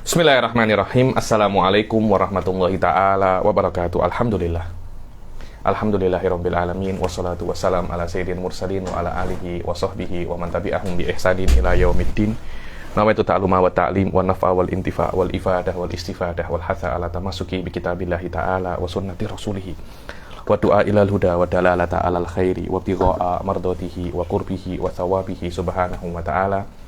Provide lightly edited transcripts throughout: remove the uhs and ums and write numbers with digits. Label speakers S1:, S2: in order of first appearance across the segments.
S1: Bismillahirrahmanirrahim. Assalamualaikum warahmatullahi ta'ala wabarakatuh. Alhamdulillah. Alhamdulillahirabbil alamin wassalatu wassalam ala sayyidil mursalin wa ala alihi wa sahbihi wa man tabi'ahum bi ihsanin ila yaumiddin. Nawaitu ta'luma wa ta'lim wa nafa wal intifa wal ifadah wal istifadah wal hatha ala tamasuki bi kitabillahi ta'ala wa sunnati rasulih wa du'a ilal huda wa dalalata alal khairi wa bigha'a mardatihi wa qurbihi wa thawabihi subhanahu wa ta'ala.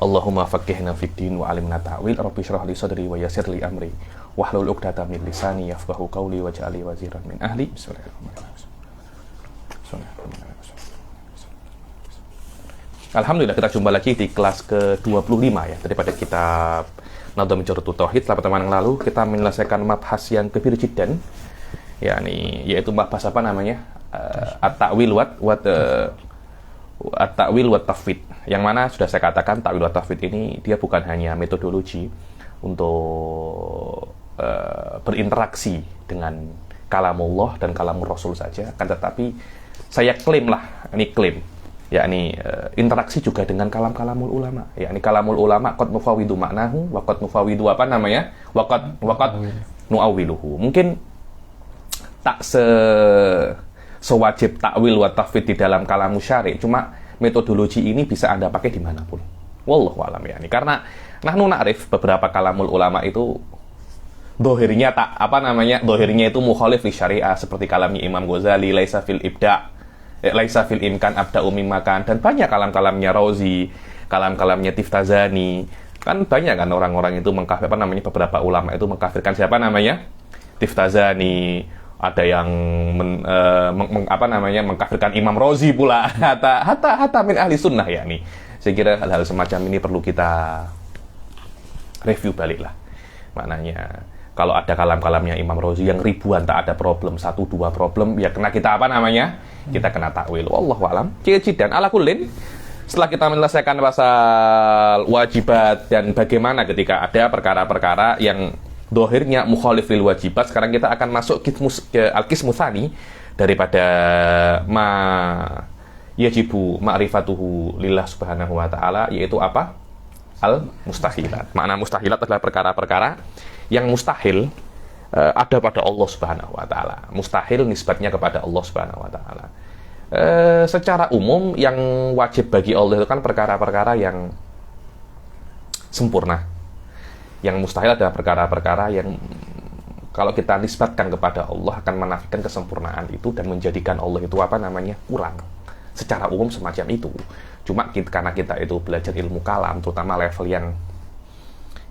S1: Allahumma faqihna fid din wa alimna ta'wil. Rabbi shrah li sadri wa yassir li amri wahlul 'uqdatam min lisani yafqahu qawli waj'al li waziran min ahli. Bismillahirrahmanirrahim. Alhamdulillah, kita jumpa lagi di kelas ke-25 ya daripada kitab Nadhamu Jarutut Tauhid. Selama teman yang lalu kita menyelesaikan mabhas yang kebir jiddan, yaitu mabhas apa namanya? At-ta'wil wa tafwid. Yang mana sudah saya katakan ta'wil wa tafwid ini dia bukan hanya metodologi untuk berinteraksi dengan kalamullah dan kalamur Rasul saja, kan, tetapi saya klaim, yakni interaksi juga dengan kalamul ulama. Yakni kalamul ulama qad nufawidu maknahu wa qad nufawidu wa qad nuawiluhu. Mungkin tak sewajib ta'wil wa tafwid di dalam kalamu syari', cuma metodologi ini bisa Anda pakai dimanapun. Wallahu a'lam ya. Karena nahnu na'rif beberapa kalamul ulama itu dohirnya dohirnya itu mukhalif li syariah, seperti kalamnya Imam Ghazali, laisa fil imkan abda'u mimmakan, dan banyak kalamnya Razi, kalamnya Tiftazani. Kan banyak kan orang-orang itu beberapa ulama itu mengkafirkan siapa namanya? Tiftazani. Ada yang mengkafirkan Imam Razi pula. Hatta min ahli sunnah ya nih. Saya kira hal-hal semacam ini perlu kita review balik lah. Maknanya kalau ada kalamnya Imam Razi yang ribuan tak ada problem, 1-2 problem, ya kena kita kita kena takwil. Wallahu alam. Dan ala kullin, setelah kita menyelesaikan pasal wajibat dan bagaimana ketika ada perkara-perkara yang dohirnya mukhalif lil wajibat, sekarang kita akan masuk ke al-qismu tsani daripada ma yajibu ma'rifatuhu lillah subhanahu wa ta'ala, yaitu apa? Al-mustahilat. Makna mustahilat adalah perkara-perkara yang mustahil ada pada Allah subhanahu wa ta'ala. Mustahil nisbatnya kepada Allah subhanahu wa ta'ala. Secara umum yang wajib bagi Allah itu kan perkara-perkara yang sempurna. Yang mustahil adalah perkara-perkara yang kalau kita nisbatkan kepada Allah akan menafikan kesempurnaan itu dan menjadikan Allah itu kurang. Secara umum semacam itu. Cuma karena kita itu belajar ilmu kalam, terutama level yang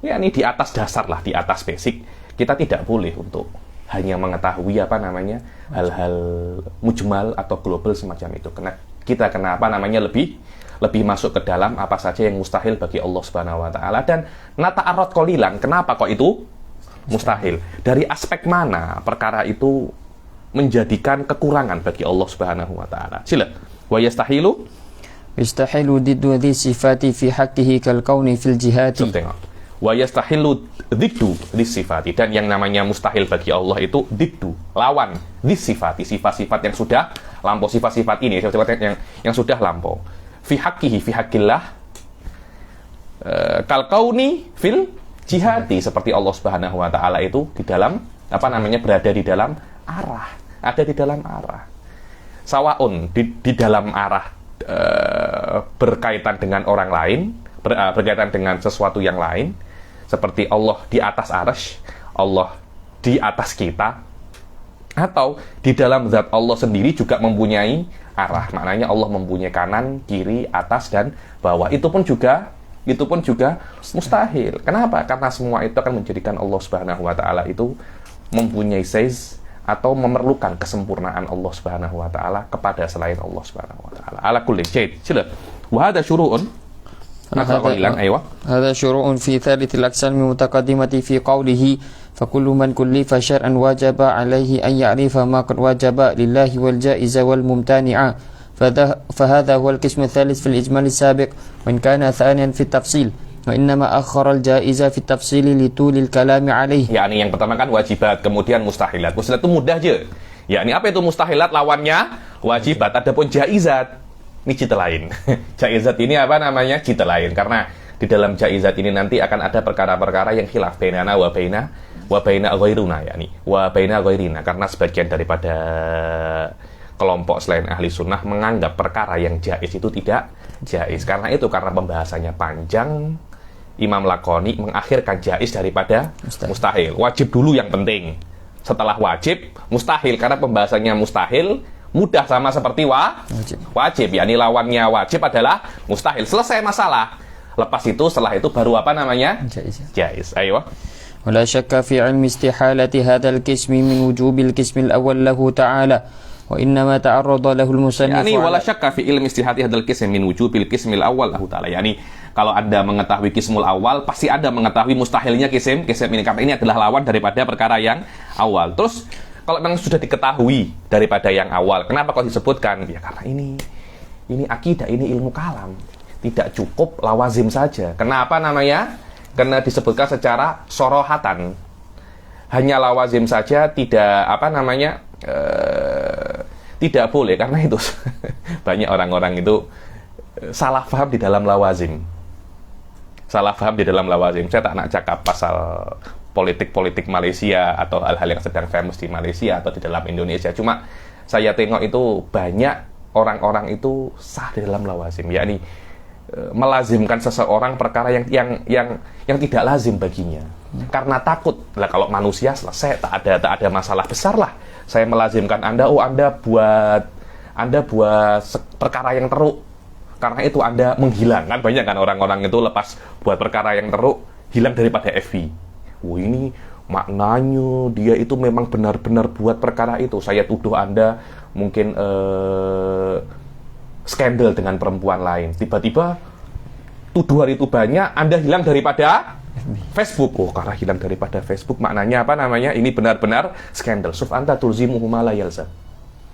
S1: ini di atas dasar lah, di atas basic, kita tidak boleh untuk hanya mengetahui hal-hal mujmal atau global semacam itu. Kita lebih masuk ke dalam apa saja yang mustahil bagi Allah Subhanahu wa taala. Dan nata'arrad qalilan, kenapa kok itu mustahil? Dari aspek mana perkara itu menjadikan kekurangan bagi Allah Subhanahu wa taala? Sila. Wa yastahilu diddu dhi sifati fi haqqihi kal kauni fil jihati. Wa yastahilu diddu dhi sifati, dan yang namanya mustahil bagi Allah itu diddu, lawan dhi sifati, sifat-sifat yang sudah lampau, sifat-sifat ini, sifat-sifat yang sudah lampau. Fi haqqillah kal kauni fil jihati, seperti Allah Subhanahu wa taala itu di dalam berada di dalam arah, ada di dalam arah. Sawaun di dalam arah berkaitan dengan orang lain, berkaitan dengan sesuatu yang lain, seperti Allah di atas arsy, Allah di atas kita, atau di dalam zat Allah sendiri juga mempunyai arah. Maknanya Allah mempunyai kanan, kiri, atas, dan bawah. Itu pun juga mustahil. Kenapa? Karena semua itu akan menjadikan Allah Subhanahu wa taala itu mempunyai size atau memerlukan kesempurnaan Allah Subhanahu wa taala kepada selain Allah Subhanahu wa taala. Ala kulli syai'. Sila. Wa hadha syuru'un.
S2: هذا شروع في ثالث الأقسام المتقدمة في قوله فكل من كلف شرعا وجب عليه أن يعرف ما قد وجب لله والجائز والممتنع فهذا هو القسم الثالث في الإجمال السابق وإن كان ثانيا في التفصيل وإنما أخر الجائز في التفصيل لطول الكلام عليه.
S1: Yani yang pertama kan wajibat, kemudian mustahilat. Mustahilat itu mudah aja. Yani apa itu mustahilat? Lawannya wajibat. Adapun jaizat ini cita lain. Jaizat ini cita lain, karena di dalam jaizat ini nanti akan ada perkara-perkara yang khilaf bainana wa baina ghairuna, yakni wa baina ghairina, karena sebagian daripada kelompok selain ahli sunnah menganggap perkara yang jaiz itu tidak jaiz. Karena itu, karena pembahasannya panjang, Imam Laqani mengakhirkan jaiz daripada mustahil. Wajib dulu yang penting, setelah wajib mustahil, karena pembahasannya mustahil mudah sama seperti wajib, yakni lawannya wajib adalah mustahil. Selesai masalah. Lepas itu, setelah itu baru apa namanya? Jaiz. Ayo.
S2: ولا شك في علم استحالة هذا القسم من وجوب القسم الأول له تعالى وإنما تعرض له المصنف
S1: يعني ولا شك في علم استحالة هذا القسم من وجوب القسم الأول له تعالى. Yani kalau Anda mengetahui kismul awal, pasti Anda mengetahui mustahilnya kisim ini, karena ini adalah lawan daripada perkara yang awal. Terus kalau memang sudah diketahui daripada yang awal, kenapa kok disebutkan? Ya karena ini akidah, ini ilmu kalam. Tidak cukup lawazim saja. Kenapa namanya? Karena disebutkan secara sorohatan. Hanya lawazim saja tidak tidak boleh, karena itu banyak orang-orang itu salah paham di dalam lawazim. Saya tak nak cakap pasal politik Malaysia atau hal-hal yang sedang famous di Malaysia atau di dalam Indonesia. Cuma saya tengok itu banyak orang-orang itu sah di dalam lawazim, yakni melazimkan seseorang perkara yang tidak lazim baginya, karena takut lah kalau manusia selesai, tak ada masalah besar lah. Saya melazimkan Anda, Anda buat perkara yang teruk, karena itu Anda menghilang. Kan banyak kan orang-orang itu lepas buat perkara yang teruk, hilang daripada FB. Ini maknanya dia itu memang benar-benar buat perkara itu. Saya tuduh Anda mungkin skandal dengan perempuan lain. Tiba-tiba tuduhan itu banyak, Anda hilang daripada Facebook. Karena hilang daripada Facebook, maknanya apa namanya? Ini benar-benar skandal. Suf anta tulzimuhu ma la yalzam.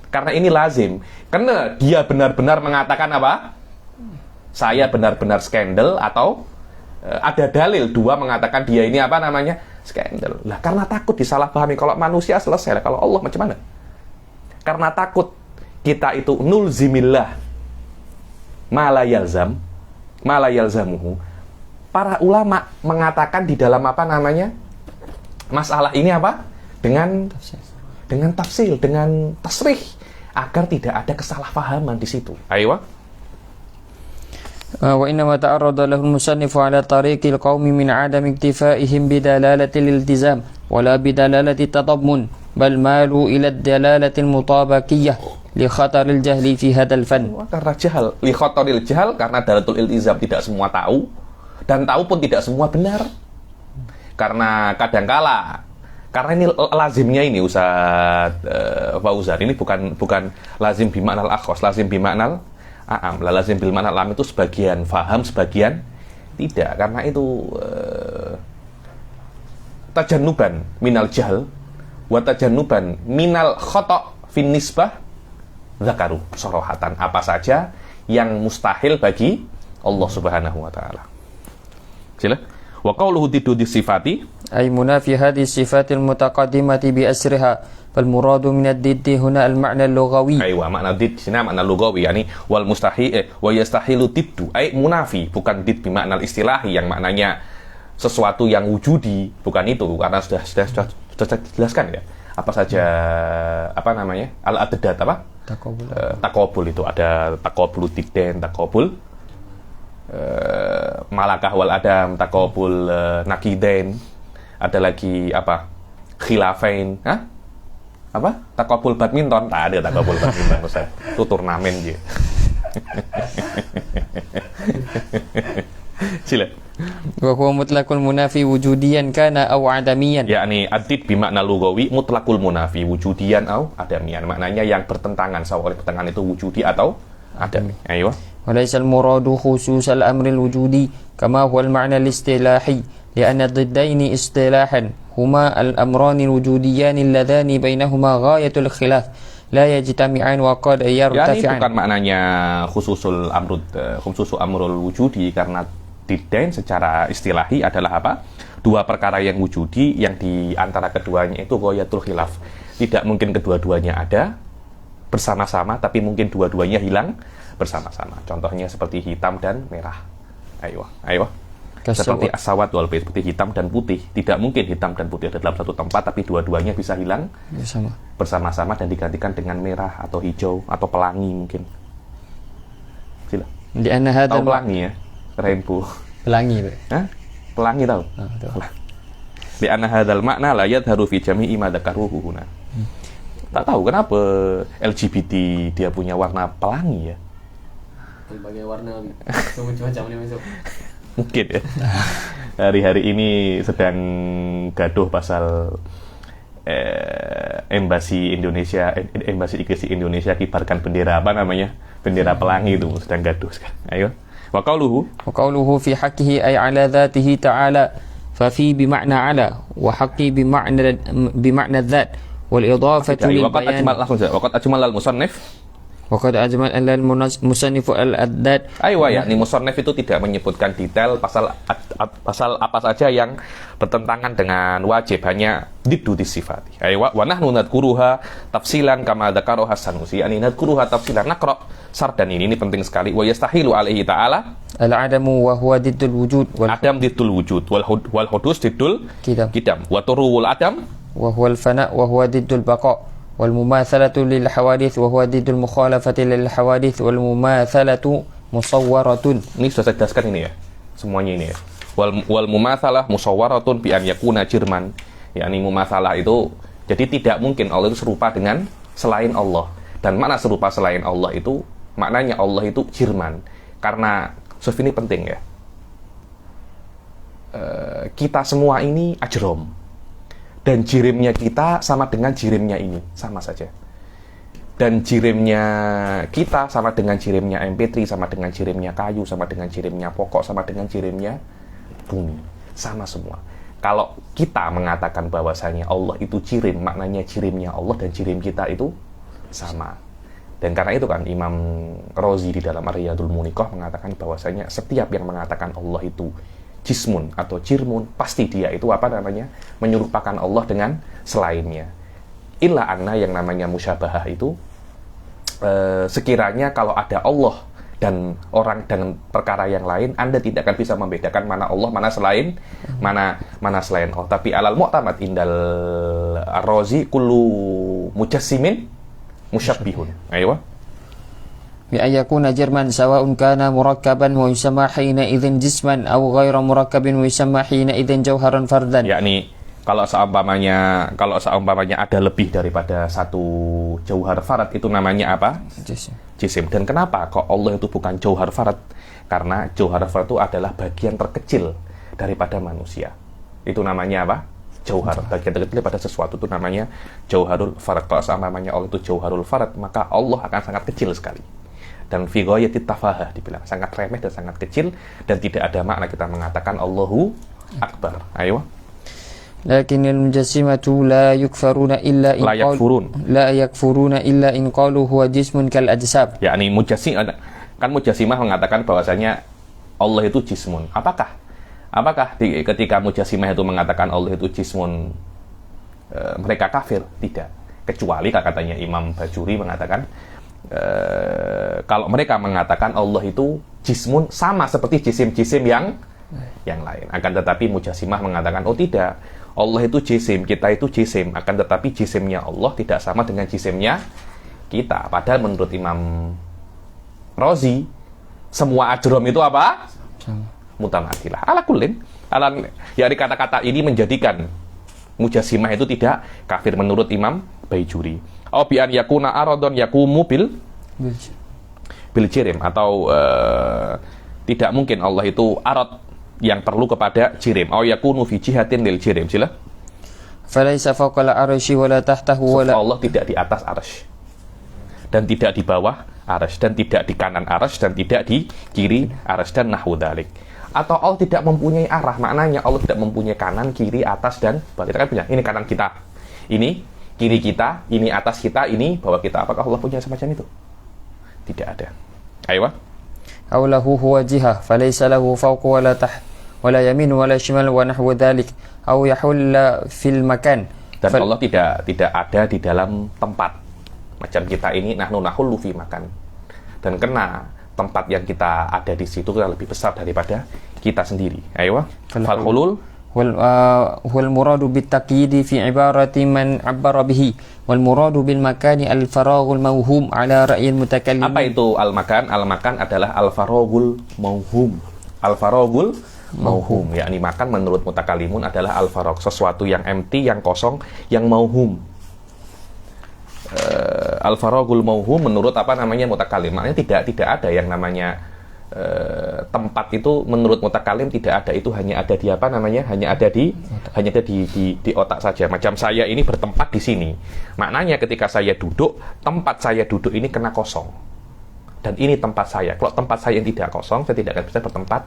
S1: Karena ini lazim. Karena dia benar-benar mengatakan apa? Saya benar-benar skandal, atau ada dalil dua mengatakan dia ini apa namanya? Skandal. Lah karena takut disalahpahami. Kalau manusia selesai, kalau Allah macam mana? Karena takut kita itu nulzimillah ma la yalzamuhu. Para ulama mengatakan di dalam apa namanya? Masalah ini apa? Dengan tafsir, dengan tasrih, agar tidak ada kesalahpahaman di situ. Ayo.
S2: وإنما تعرض له المصنف على طريق القوم من عدم اكتفائهم بدلالة الالتزام ولا بدلالة التضمن بل مالوا إلى الدلالة المطابقية لخطر الجهل في هذا الفن.
S1: Karena jahal, li khataril jahal, karena dalatul iltizam tidak semua tahu, dan tahu pun tidak semua benar. Karena kadangkala, karena ini lazimnya ini Ustaz Fauzan, ini bukan lazim bimaknal akhos, lazim bimaknal a'am. Lazim bimaknal a'am itu sebagian faham, sebagian tidak. Karena itu tajannuban minal jahl wa tajannuban minal khata' fin nisbah zakaru sorohatan, apa saja yang mustahil bagi Allah Subhanahu wa taala. Sila. Wa qauluhu tidudi sifati
S2: ay munafi hadhihi sifatil mutaqaddimati bi asriha fal muradu min ad-didd huna al-ma'na al-lughawi.
S1: Aywa, makna didd sini makna lughawi, yani wal mustahil wa yastahilu diddu ay munafi, bukan didd bi makna istilahi yang maknanya sesuatu yang wujudi, bukan itu, karena sudah dijelaskan ya. Apa saja apa namanya? Al-adad apa? Takobul itu ada takobul didden, takobul malakah wal adam, takobul nakiden, ada lagi apa? Khilafain, apa? Takobul badminton, tak ada takobul badminton Ustaz. Itu turnamen gitu. Sila.
S2: Wa huwa mutlaqul munafi wujudiyan kana aw adamiyan.
S1: Yakni adid bimakna lughawi mutlaqul munafi wujudiyan aw adamiyan. Maknanya yang bertentangan, sama oleh bertentangan itu wujudi atau adami. Ayo.
S2: Wa laysa al-muradu khusus al-amr al-wujudi kama huwa al-ma'na al-istilahi li'anna ad-diddaini istilahan huma al-amran al-wujudiyan alladhani bainahuma ghayatul khilaf la yajtami'an wa qad yartafi'an.
S1: Yani bukan maknanya khususul amrul wujudi, karena diddain secara istilahi adalah apa? Dua perkara yang wujudi yang di antara keduanya itu ghayatul khilaf. Tidak mungkin kedua-duanya ada bersama-sama, tapi mungkin dua-duanya hilang bersama-sama. Contohnya seperti hitam dan merah. Ayo. Seperti as-sawad wal bayd, seperti hitam dan putih. Tidak mungkin hitam dan putih ada dalam satu tempat, tapi dua-duanya bisa hilang bersama-sama dan digantikan dengan merah atau hijau atau pelangi mungkin. Sila. Tahu pelangi ya? Rainbow.
S2: Pelangi,
S1: Hah? Pelangi tahu? Di anna hadzal makna la yadharu fi jami'i ma dzakaruhu huna. Tak tahu kenapa LGBT dia punya warna pelangi ya.
S3: Berbagai warna macam-macam ini masuk.
S1: Mungkin ya. Hari-hari ini sedang gaduh pasal Embasi Inggris di Indonesia kibarkan bendera apa namanya? Bendera pelangi itu sedang gaduh sekarang. Ayo. Wa qauluhu
S2: fi haqqihi ay ala dzatihi ta'ala fa fi bima'na ala wa haqqi bima'na dzat wal idafatu lil bayan.
S1: Waqad ajmal al-musannif
S2: al-musannifu al-addad.
S1: Aywa ya, musannif itu tidak menyebutkan detail pasal apa saja yang bertentangan dengan wajib, hanya diddu disifati. Aywa wa nahnu nadkuruha tafsilan kama dzakaraha Sanusi. Yani nadkuruha tafsilan naqra sardan ini penting sekali. Wa yastahilu alaihi ta'ala
S2: al-adamu wa huwa diddul wujud
S1: wal adam diddul wujud wal hudus diddul qidam wa turuwul adam
S2: wa huwa al-fana wa huwa diddul baqa wal mumatsalatu lil hawadits wa huwa diddul mukhalafati lil hawadits wal mumatsalatu musawwaratun.
S1: Ini sudah saya jelaskan ini ya. Semuanya ini ya. Wal mumatsalah musawwaratun bi an yakuna jirman. yakni mumatsalah itu jadi tidak mungkin Allah itu serupa dengan selain Allah. Dan makna serupa selain Allah itu maknanya Allah itu jirman. Karena ini penting ya. Kita semua ini ajrom. Dan jirimnya kita sama dengan jirimnya ini, sama saja. Dan jirimnya kita sama dengan jirimnya MP3, sama dengan jirimnya kayu, sama dengan jirimnya pokok, sama dengan jirimnya bumi. Sama semua. Kalau kita mengatakan bahwasanya Allah itu jirim, maknanya jirimnya Allah dan jirim kita itu sama. Dan karena itu kan Imam Razi di dalam Ar-Riyadul Muniqah mengatakan bahwasanya setiap yang mengatakan Allah itu jismun atau jirmun, pasti dia itu apa namanya menyerupakan Allah dengan selainnya. Illa anna yang namanya musyabahah itu sekiranya kalau ada Allah dan orang dengan perkara yang lain, Anda tidak akan bisa membedakan mana Allah, mana selain mana selain Allah. Tapi alal mu'tamad indal Ar-Razi kullu mujassimin musyabbihun. Ayo.
S2: Bi ayakuna jirman sawa'un kana murakkaban wa yusamma hina idzin jisman aw ghairu murakkabin wa yusamma hina idzin jauharan fardan.
S1: Yakni kalau seumpamanya ada lebih daripada satu jauhar farad itu namanya apa? Jisim. Dan kenapa kok Allah itu bukan jauhar farad? Karena jauhar farad itu adalah bagian terkecil daripada manusia. Itu namanya apa? Jauhar. Bagian terkecil daripada sesuatu itu namanya jauharul farad. Kalau seumpamanya Allah itu jauharul farad, maka Allah akan sangat kecil sekali. Dan fi ghayatit tafahah dibilang sangat remeh dan sangat kecil dan tidak ada makna kita mengatakan Allahu Akbar. Ayo.
S2: Lakinnal mujassimatu la yakfuruna illa in qalu huwa jismun kal ajsab.
S1: Yakni mujassimah mengatakan bahwasanya Allah itu jismun. Apakah ketika mujassimah itu mengatakan Allah itu jismun mereka kafir? Tidak. Kecuali katanya Imam Bajuri mengatakan kalau mereka mengatakan Allah itu jismun sama seperti jisim-jisim yang lain. Akan tetapi mujassimah mengatakan oh tidak, Allah itu jisim, kita itu jisim. Akan tetapi jisimnya Allah tidak sama dengan jisimnya kita. Padahal menurut Imam Razi semua ajrom itu apa? Mutamathilah. Ala kullin. Dari kata-kata ini menjadikan mujassimah itu tidak kafir menurut Imam Bajuri. Bi an yakuna aradon yakumu bil jirim, atau tidak mungkin Allah itu arad yang perlu kepada jirim. Au yakunu fi jihatin lil jirim. Sila.
S2: Falaisa fawqal arsy wala tahtahu wala.
S1: Allah tidak di atas arsy dan tidak di bawah arsy dan tidak di kanan arsy dan tidak di kiri arsy dan nahwu dzalik. Atau Allah tidak mempunyai arah, maknanya Allah tidak mempunyai kanan, kiri, atas dan bawah. Kita kan punya ini kanan kita, ini kiri kita, ini atas kita, ini bawah kita. Apakah Allah punya semacam itu? Tidak ada. Ayo.
S2: Aw lahu huwa jihah falaysa lahu fawqa wala taht wala yamin wala shimal wa nahwu dzalik aw yahulla fil makan.
S1: Dan Allah tidak ada di dalam tempat. Macam kita ini nahnu nahullu fi makan. Dan kena tempat yang kita ada di situ lebih besar daripada kita sendiri. Ayo.
S2: Fal
S1: Fal-hulul
S2: wal muradu bit taqyid fi ibarati man 'abbara bihi wal muradu bil makani al faraghul mawhum ala ra'yil mutakallim.
S1: Apa itu al-makan? Al-makan adalah al-faraghul mawhum. Al-faraghul mawhum, yakni makan menurut mutakallimun adalah al-faragh, sesuatu yang empty, yang kosong, yang mawhum. Al-faraghul mawhum menurut apa namanya mutakallim. Maknanya tidak ada yang namanya tempat itu menurut mutakallim, tidak ada. Itu hanya ada di apa namanya? Hanya ada di otak saja. Macam saya ini bertempat di sini. Maknanya ketika saya duduk, tempat saya duduk ini kena kosong. Dan ini tempat saya. Kalau tempat saya yang tidak kosong, saya tidak akan bisa bertempat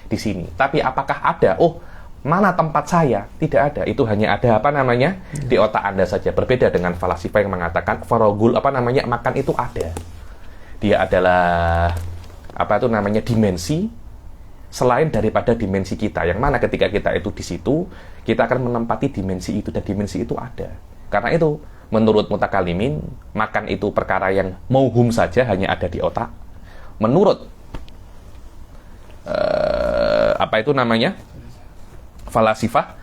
S1: di sini. Tapi apakah ada? Oh, mana tempat saya? Tidak ada. Itu hanya ada apa namanya? Di otak Anda saja. Berbeda dengan falasifah yang mengatakan faragul apa namanya? Makan itu ada. Dia adalah apa itu namanya? Dimensi selain daripada dimensi kita. Yang mana ketika kita itu di situ, kita akan menempati dimensi itu, dan dimensi itu ada. Karena itu menurut mutakalimin, makan itu perkara yang mauhum saja, hanya ada di otak. Menurut apa itu namanya? Falasifah,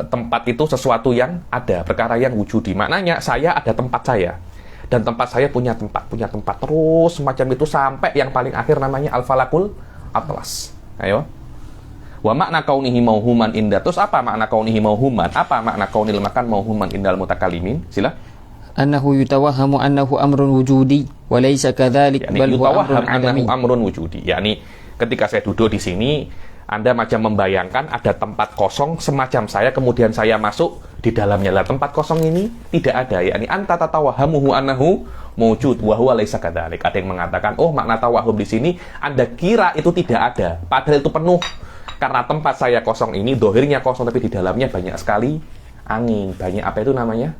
S1: tempat itu sesuatu yang ada, perkara yang wujudi. Maknanya saya ada tempat saya, dan tempat saya punya tempat terus semacam itu sampai yang paling akhir namanya al-falakul atlas. Ayo. Wa makna kaunihi mauhuman inda. Terus apa makna kaunihi mauhuman? Apa makna kaunil makan mauhuman indal mutakallimin? Sila.
S2: Annahu yutawahhamu annahu amrun wujudi wa laysa kadzalik bal huwa amrun adami.
S1: Amrun wujudi. Yakni ketika saya duduk di sini, Anda macam membayangkan ada tempat kosong semacam saya, kemudian saya masuk di dalamnya. Lah tempat kosong ini tidak ada. Yakni anta tatawahhamuhu annahu mawjud wa huwa laysa kadzalik. Ada yang mengatakan, oh makna tawahhum di sini Anda kira itu tidak ada, padahal itu penuh. Karena tempat saya kosong ini, dohirnya kosong, tapi di dalamnya banyak sekali angin, banyak apa itu namanya?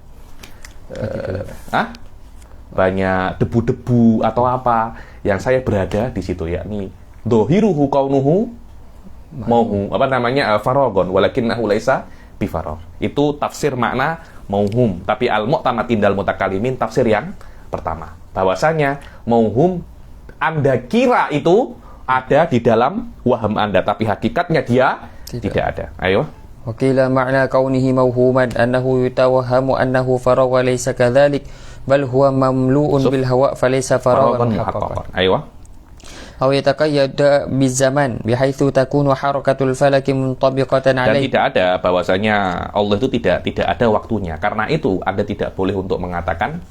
S1: Banyak debu-debu atau apa yang saya berada di situ, yakni dohiruhu kaunuhu mauhum, apa namanya? Faragon walakinnahu laisa bifaragh. Itu tafsir makna mauhum. Tapi al-mu'tamad indal mutakallimin tafsir yang pertama, bahwasanya mauhum Anda kira itu ada di dalam waham Anda, tapi hakikatnya dia tidak ada. Ayo.
S2: Wakila makna kaunihi mawhuman annahu yutawahhamu annahu faragh wa laysa kadzalik bal huwa mamlu'un bil hawa falaysa faraghan haqqan.
S1: Ayo.
S2: Aw yataqayyad bizaman bihaitsu takunu harakatul falaki muntabiqatan alaihi.
S1: Dan tidak ada bahwasanya Allah itu tidak ada waktunya. Karena itu Anda tidak boleh untuk mengatakan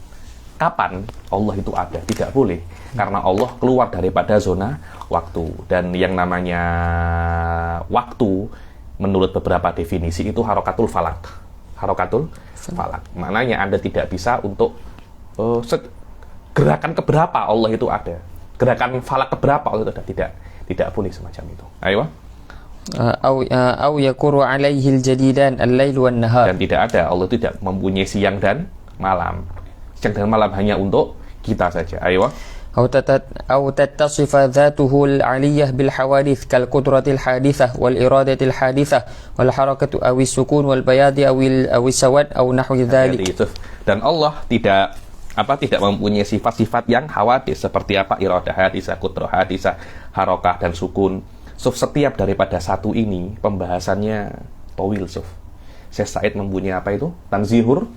S1: kapan Allah itu ada, tidak boleh. Karena Allah keluar daripada zona waktu. Dan yang namanya waktu menurut beberapa definisi itu harokatul falak. Harokatul falak. Maknanya Anda tidak bisa untuk gerakan keberapa Allah itu ada. Gerakan falak keberapa Allah itu ada. Tidak boleh semacam itu. Ayo.
S2: Au yakuru alaihi al-jadidan al-lail wan nahar.
S1: Dan tidak ada, Allah tidak mempunyai siang dan malam. Siang dan malam hanya untuk kita saja. Ayo.
S2: أو تتصف ذاته العلية بالحوادث كالقدرة الحادثة والإرادة الحادثة والحركة أو السكون والبياض أو السواد أو نحو ذلك.
S1: Dan Allah tidak mempunyai sifat-sifat yang hawadis seperti apa iradah hadisah, qudrah hadisah, harokah dan sukun. Setiap daripada satu ini pembahasannya tawil. Syekh Said mempunyai apa itu? Tanzihur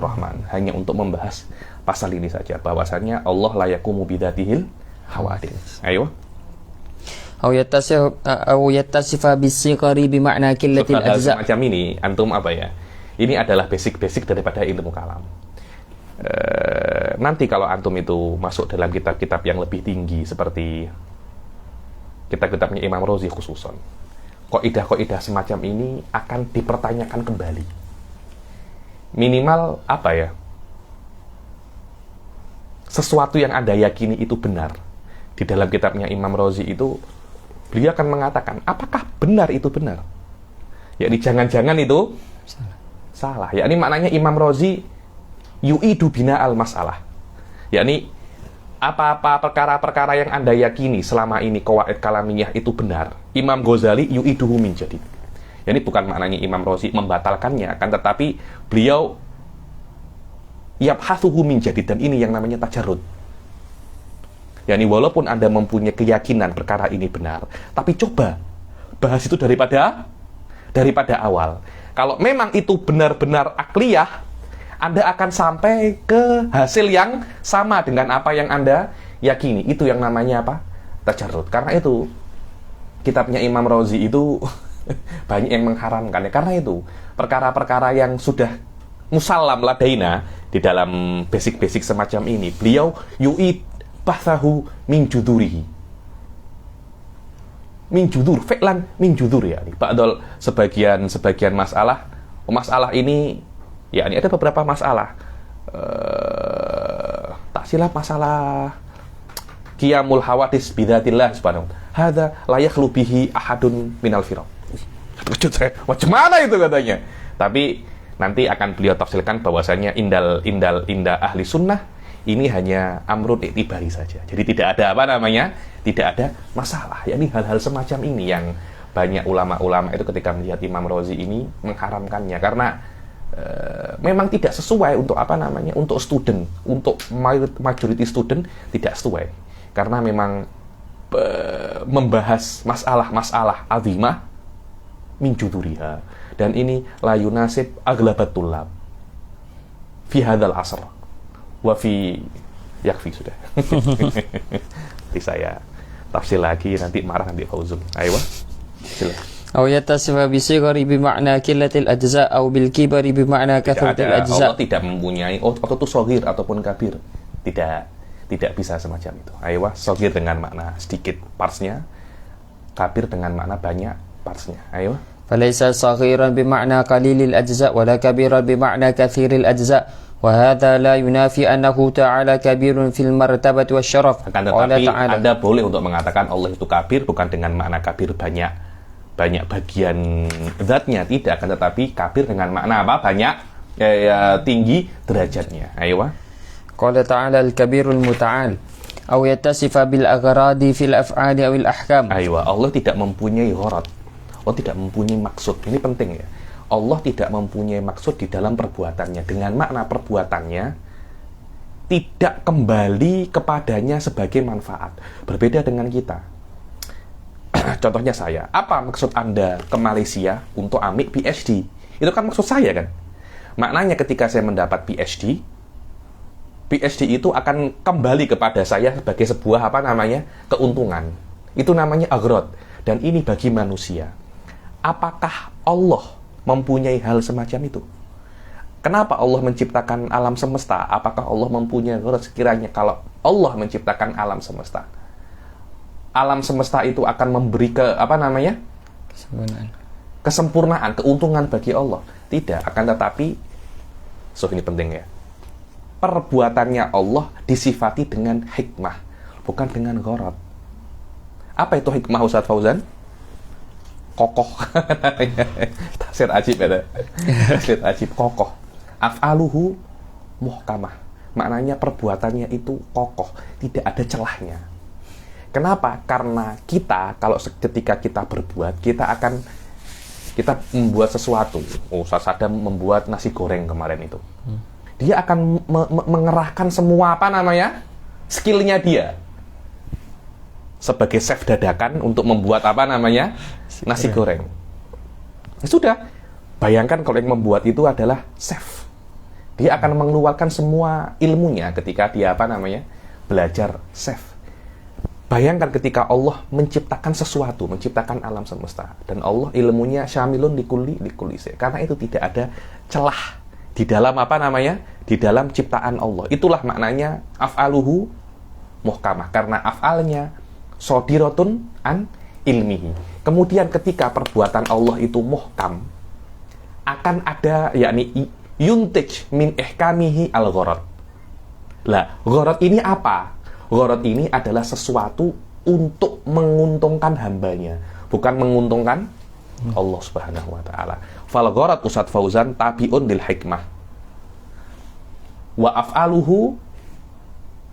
S1: Rahman, hanya untuk membahas pasal ini saja, bahwasanya Allah la yaqumu bidzatihil hawadits. Ayo.
S2: Au yattasifa bisigari bimakna qillatil ajza.
S1: Macam ini antum apa ya? Ini adalah basic daripada ilmu kalam. Nanti kalau antum itu masuk dalam kitab-kitab yang lebih tinggi seperti kitab-kitabnya Imam Razi khususon, kaidah-kaidah semacam ini akan dipertanyakan kembali. Minimal apa ya? Sesuatu yang Anda yakini itu benar. Di dalam kitabnya Imam Razi itu beliau akan mengatakan, apakah benar itu benar? Yakni jangan-jangan itu salah. Yakni maknanya Imam Razi yu'idu bina al-masalah. Yakni apa-apa perkara-perkara yang Anda yakini selama ini qawaid kalamiyah itu benar, Imam Ghazali yu'iduhu min jadid. Ini bukan maknanya Imam Razi membatalkannya, kan, tetapi beliau yabhathuhu min jadid, dan ini yang namanya tajarrud. Yani walaupun Anda mempunyai keyakinan perkara ini benar, tapi coba bahas itu daripada awal. Kalau memang itu benar-benar akliyah, Anda akan sampai ke hasil yang sama dengan apa yang Anda yakini. Itu yang namanya apa? Tajarrud. Karena itu kitabnya Imam Razi itu banyak yang mengharamkan ya. Karena itu perkara-perkara yang sudah musallam ladaina di dalam basic-basic semacam ini, beliau yu'id bahsahu min judurihi. Min judur, fi'lan min judur ya. Ba'dol sebagian masalah ini ya, ini ada beberapa masalah. Tak silap masalah qiyamul hawadis bidzatillah subhanahu. Hadza la yakhlu bihi ahadun minal firaq. Macam mana itu katanya? Tapi nanti akan beliau tafsirkan bahwasanya inda ahli sunnah ini hanya amrun iktibari saja. Jadi tidak ada tidak ada masalah. Yakni hal-hal semacam ini yang banyak ulama-ulama itu ketika melihat Imam Razi ini mengharamkannya karena memang tidak sesuai untuk untuk student, untuk majority student tidak sesuai. Karena memang membahas masalah-masalah azimah min juduriha, dan ini la yunasib aglabat tullab fi hadzal asr wa fi yakfi sudah. Nanti saya tafsir lagi, nanti marah nanti Fauzul. Ayo, silakan.
S2: أو يتصف بصغر بمعنى قلة الأجزاء أو بالكبر بمعنى كثرة الأجزاء.
S1: Allah tidak mempunyai itu shogir ataupun kabir, tidak bisa semacam itu. Ayo, shogir dengan makna sedikit partsnya, kabir dengan makna banyak partsnya. Ayo.
S2: فليس صغيرا بمعنى قليل الأجزاء ولا كبيرا بمعنى كثير الأجزاء وهذا لا ينافي أنه تعالى كبير في المرتبة والشرف.
S1: Akan tetapi Anda boleh untuk mengatakan Allah itu kabir bukan dengan makna kabir banyak bagian zatnya, tidak, akan tetapi kabir dengan makna apa? Banyak tinggi derajatnya. Ayo.
S2: قال تعالى الكبير المتعال أو يتصف بالأغراض في الأفعال أو الأحكام.
S1: Ayo, Allah tidak mempunyai gharad. Allah tidak mempunyai maksud. Ini penting ya. Allah tidak mempunyai maksud di dalam perbuatannya. Dengan makna perbuatannya tidak kembali kepadanya sebagai manfaat. Berbeda dengan kita. Contohnya saya. Apa maksud Anda ke Malaysia untuk ambil PhD? Itu kan maksud saya kan. Maknanya ketika saya mendapat PhD itu akan kembali kepada saya sebagai sebuah keuntungan. Itu namanya aghrad. Dan ini bagi manusia. Apakah Allah mempunyai hal semacam itu? Kenapa Allah menciptakan alam semesta? Apakah Allah mempunyai gharad sekiranya kalau Allah menciptakan alam semesta? Alam semesta itu akan memberi kesempurnaan, keuntungan bagi Allah? Tidak, akan tetapi ini penting ya. Perbuatannya Allah disifati dengan hikmah, bukan dengan gharad. Apa itu hikmah, Ustaz Fauzan? Kokoh. Tafsir ajib ya. Tafsir ajib, kokoh. Af'aluhu muhkamah. Maknanya perbuatannya itu kokoh, tidak ada celahnya. Kenapa? Karena kita ketika kita berbuat, kita membuat sesuatu. Ustaz Sadam membuat nasi goreng kemarin itu. Dia akan mengerahkan semua skillnya dia sebagai chef dadakan untuk membuat nasi goreng. Ya sudah, bayangkan kalau yang membuat itu adalah chef. Dia akan mengeluarkan semua ilmunya ketika dia belajar chef. Bayangkan ketika Allah menciptakan sesuatu, menciptakan alam semesta, dan Allah ilmunya syamilun likulli syai'. Karena itu tidak ada celah di dalam di dalam ciptaan Allah. Itulah maknanya af'aluhu muhkamah, karena af'alnya sodiratun an ilmihi. Kemudian ketika perbuatan Allah itu muhkam, akan ada yuntij min ihkamihi al-gharad. Lah, gharad ini apa? Gharad ini adalah sesuatu untuk menguntungkan hambanya, bukan menguntungkan Allah Subhanahu wa taala. Fal gharad Ustaz Fauzan tabiun lil hikmah. Wa af'aluhu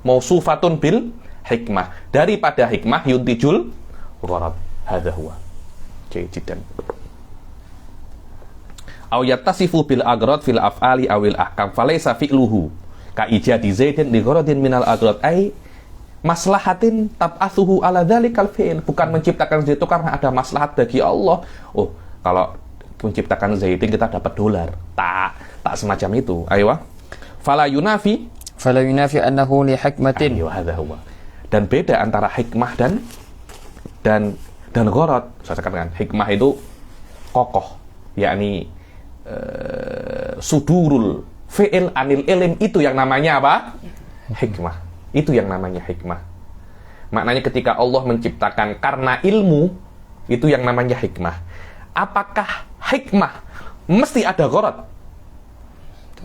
S1: mausufatun bil hikmah. Daripada hikmah yuntijul gharad. Hadza huwa. Jiddan. Aw yattasifu bil agrad fil af'ali awil ahkam falaysa fi'luhu ka ijadi zaidin li gharadin minal agrad ay maslahatin tab'atsuhu ala dzalikal fi'il, bukan menciptakan Zaid itu karena ada maslahat bagi Allah. Oh, kalau menciptakan Zaidin kita dapat dolar. Tak semacam itu. Ayo. Fala yunafi
S2: annahu li hikmatin.
S1: Ayo, hadza huwa. Dan beda antara hikmah dan gharad. Saya katakan hikmah itu kokoh, yakni sudurul fi'il anil ilm, itu yang namanya apa? Hikmah. Itu yang namanya hikmah. Maknanya ketika Allah menciptakan karena ilmu, itu yang namanya hikmah. Apakah hikmah mesti ada gharad?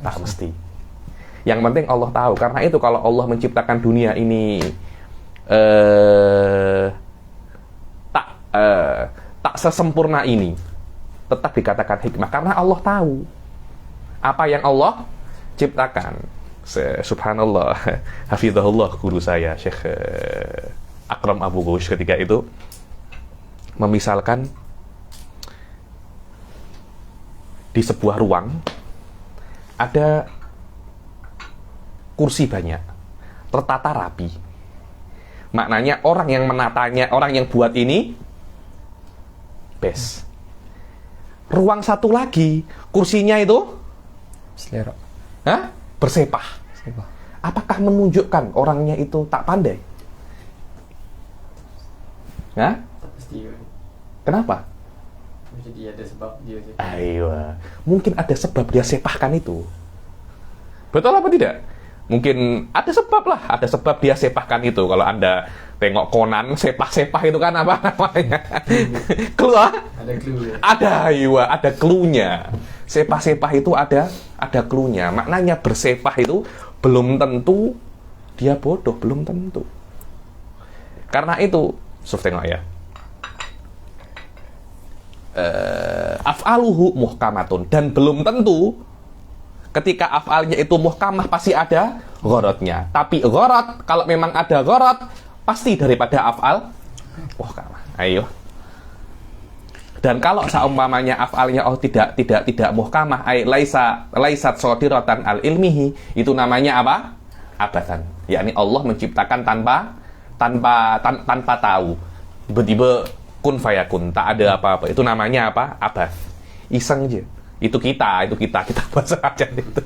S1: Tak mesti. Yang penting Allah tahu. Karena itu kalau Allah menciptakan dunia ini tak sesempurna ini, tetap dikatakan hikmah karena Allah tahu apa yang Allah ciptakan. Subhanallah, hafizahullah, guru saya Syekh Akram Abu Ghosh ketika itu memisalkan di sebuah ruang ada kursi banyak, tertata rapi. Maknanya orang yang menatanya, orang yang buat ini best. Ruang satu lagi, kursinya itu
S2: Selera.
S1: Bersepah. Apakah menunjukkan orangnya itu tak pandai?
S3: Pasti.
S1: Kenapa?
S3: Jadi ada sebab dia.
S1: Ayo, mungkin ada sebab dia sepahkan itu. Betul apa tidak? Mungkin ada sebab lah, ada sebab dia sepahkan itu. Kalau Anda tengok Conan, sepah-sepah itu kan apa namanya? Keluar?
S3: Ada clue ya?
S1: Ada cluenya. Sepah-sepah itu ada cluenya. Maknanya bersepah itu belum tentu dia bodoh, belum tentu. Karena itu, tengok ya. Af'aluhu muhkamatun, dan belum tentu ketika af'alnya itu muhkamah pasti ada gharadnya. Tapi gharad, kalau memang ada gharad, pasti daripada af'al muhkamah. Ayo. Dan kalau seumpamanya af'alnya tidak muhkamah, laisat shadiratan al ilmihi, itu namanya apa? Abathan. Yakni Allah menciptakan tanpa tahu. Tiba-tiba kun fayakun, tak ada apa-apa. Itu namanya apa? Abath. Iseng aja. Itu kita bahasa aja itu.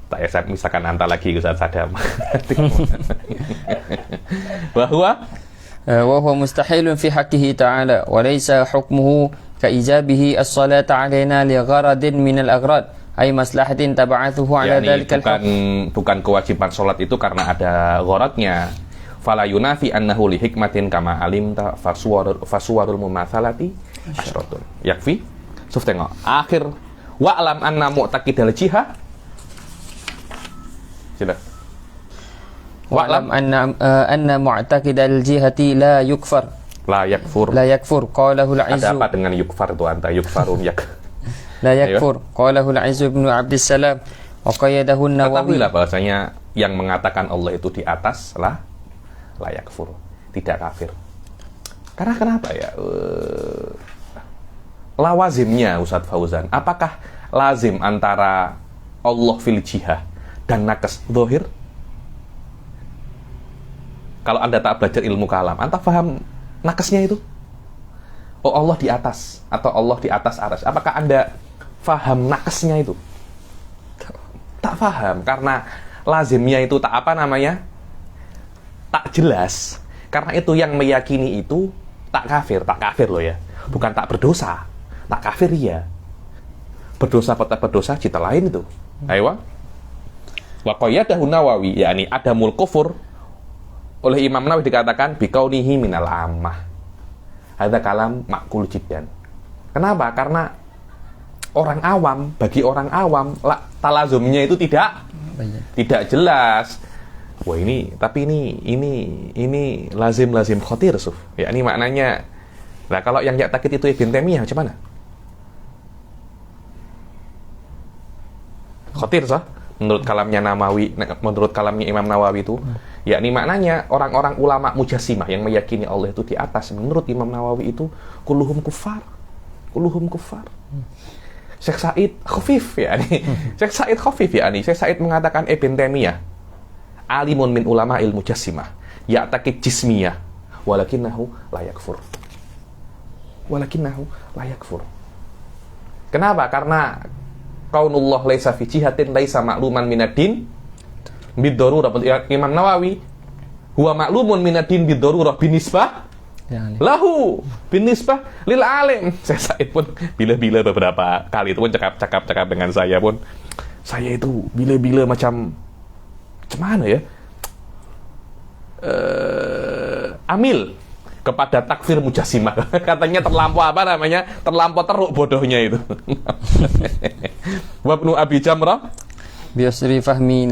S1: Tak ya, misalkan anta lagi Ustaz Sadam. Bahwa
S2: wa huwa mustahilun fi haqqihi ta'ala wa laysa hukmuhu ka ijabihi as-salata 'alaina li gharadin min al-aghrad ay maslahatin tab'athuhu 'ala dhalika
S1: bukan kewajiban salat itu karena ada gharadnya. Fala yunafi annahu li hikmatin kama alimta fasuwarul mumatsalati asyratun. Yakfi. Tengok akhir wa'lam anna mu'taqidal jihad. Sudah.
S2: Wa'lam anna mu'taqidal jihati la yakfur. Qalahu al-'izzu.
S1: Ada apa dengan yukfar itu anta? Yukfarun yak.
S2: La yakfur. Qalahu al-'izzu ibn Abdissalam wa qayyadahu an-Nawawi.
S1: Ketahuilah bahwasanya yang mengatakan Allah itu di atas lah layak kafir, tidak kafir. Karena kenapa ya? Lawazimnya Ustadz Fauzan, apakah lazim antara Allah fil jihah dan nakes zahir? Kalau Anda tak belajar ilmu kalam, Anda paham nakesnya itu? Oh, Allah di atas atau Allah di atas arsy. Apakah Anda paham nakesnya itu? Tak paham, karena lazimnya itu tak apa namanya? Tak jelas. Karena itu yang meyakini itu tak kafir loh ya. Bukan tak berdosa. Tak kafir ya. Berdosa atau tak berdosa cita lain itu. Ayo. Wa qayyadahu Nawawi, yakni adamul kufur, oleh Imam Nawawi dikatakan bikaunihi minal ammah. Hadza kalam makul jiddan. Kenapa? Karena bagi orang awam talazumnya itu tidak jelas. Wah tapi ini lazim khotir suf. Ya ini maknanya. Nah kalau yang yaktakid itu Ibn Taimiyah macam mana? Khotir sah? Menurut kalamnya Imam Nawawi itu, yakni maknanya orang-orang ulama mujassimah yang meyakini Allah itu di atas. Menurut Imam Nawawi itu kulluhum kufar. Syekh Said Khafif yakni. Syekh Said mengatakan Ibn Taimiyah alimun min ulama ilmu jassimah ya'taqid jismiyah walakinnahu la yakfur. Walakinnahu la yakfur. Kenapa? Karena qaulullah laisa fi jihatin laisa ma'luman minad-din bid-darurah. Imam Nawawi huwa ma'lumun minad-din bid-darurah binisbah lahu binisbah lil alim. Saya pun bila-bila beberapa kali itu pun cakap dengan saya pun, saya itu bila-bila macam mana ya, amil kepada takfir mujassimah. Katanya terlampau terlampau teruk bodohnya itu. Wa Ibnu Abi Jamrah
S2: bi usri fahmi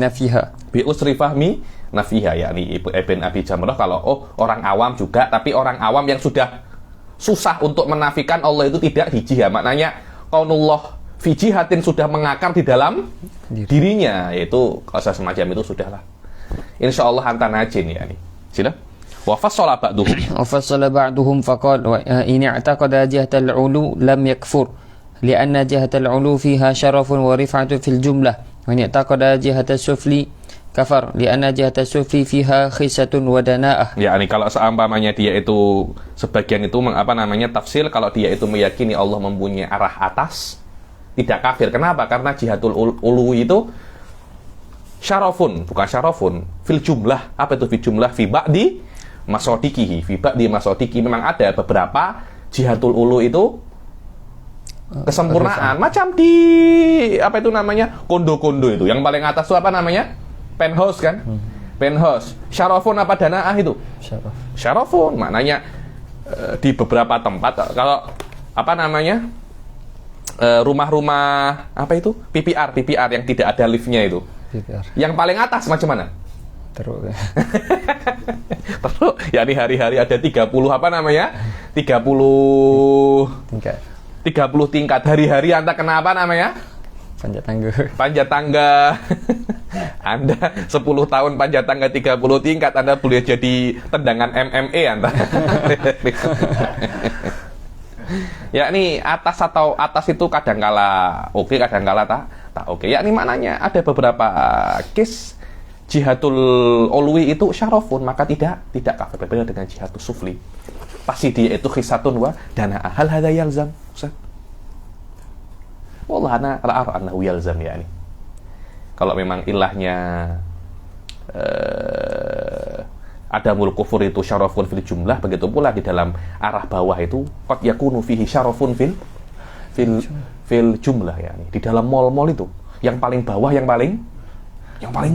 S2: nafiha, yakni Ibn Abi Jamrah kalau orang awam juga, tapi orang awam yang sudah susah untuk menafikan Allah itu tidak di jihad. Maknanya qaulullah fi jihatin sudah mengakar di dalam dirinya, yaitu kalau semacam itu sudahlah. Insyaallah anta najin yakni. Sila. Wa fassala ba'duhum faqala wa in i'taqada jihatal ulu lam yakfur li'anna jihatal ulu fiha syarafun wa rif'atun fil jumlah wa in i'taqada jihatas sufli kafar li'anna jihatas sufli fiha khisatun wa dana'ah.
S1: Ya, ini kalau seumpamanya dia itu sebagian itu tafsir, kalau dia itu meyakini Allah mempunyai arah atas, tidak kafir. Kenapa? Karena jihatul ulu itu syarafun, bukan syarafun, fil jumlah. Apa itu fil jumlah? Fi ba'di masodikihi. Fi ba'di masodikihi. Memang ada beberapa jihatul ulu itu kesempurnaan. Macam di kondo-kondo itu. Yang paling atas itu penthouse kan? Penthouse. Syarafun apa dana'ah itu? Syarafun. Maknanya di beberapa tempat kalau rumah-rumah PPR yang tidak ada liftnya itu. PPR. Yang paling atas macam mana?
S2: Teruk.
S1: Teruk. Ya ini hari-hari ada 30 tingkat. Hari-hari Anda kena panjat tangga. Anda 10 tahun panjat tangga 30 tingkat, Anda boleh jadi tendangan MMA Anda. Ya ini atas itu kadangkala oke, kadangkala tak oke. Ya ini maknanya ada beberapa case jihadul ulwi itu syarafun, maka tidak kafir. Berbeda dengan jihadul sufli. Pasti dia itu khisatun wa dana'ah. Hal hadza yalzam? Ustaz. Wallah ana ra'ar annahu yalzam ya ini. Kalau memang ilahnya adamul kufur itu syarafun fil jumlah, begitu pula di dalam arah bawah itu qad yakunu fihi syarafun fil jumlah ya. Di dalam mall-mall itu yang paling bawah yang paling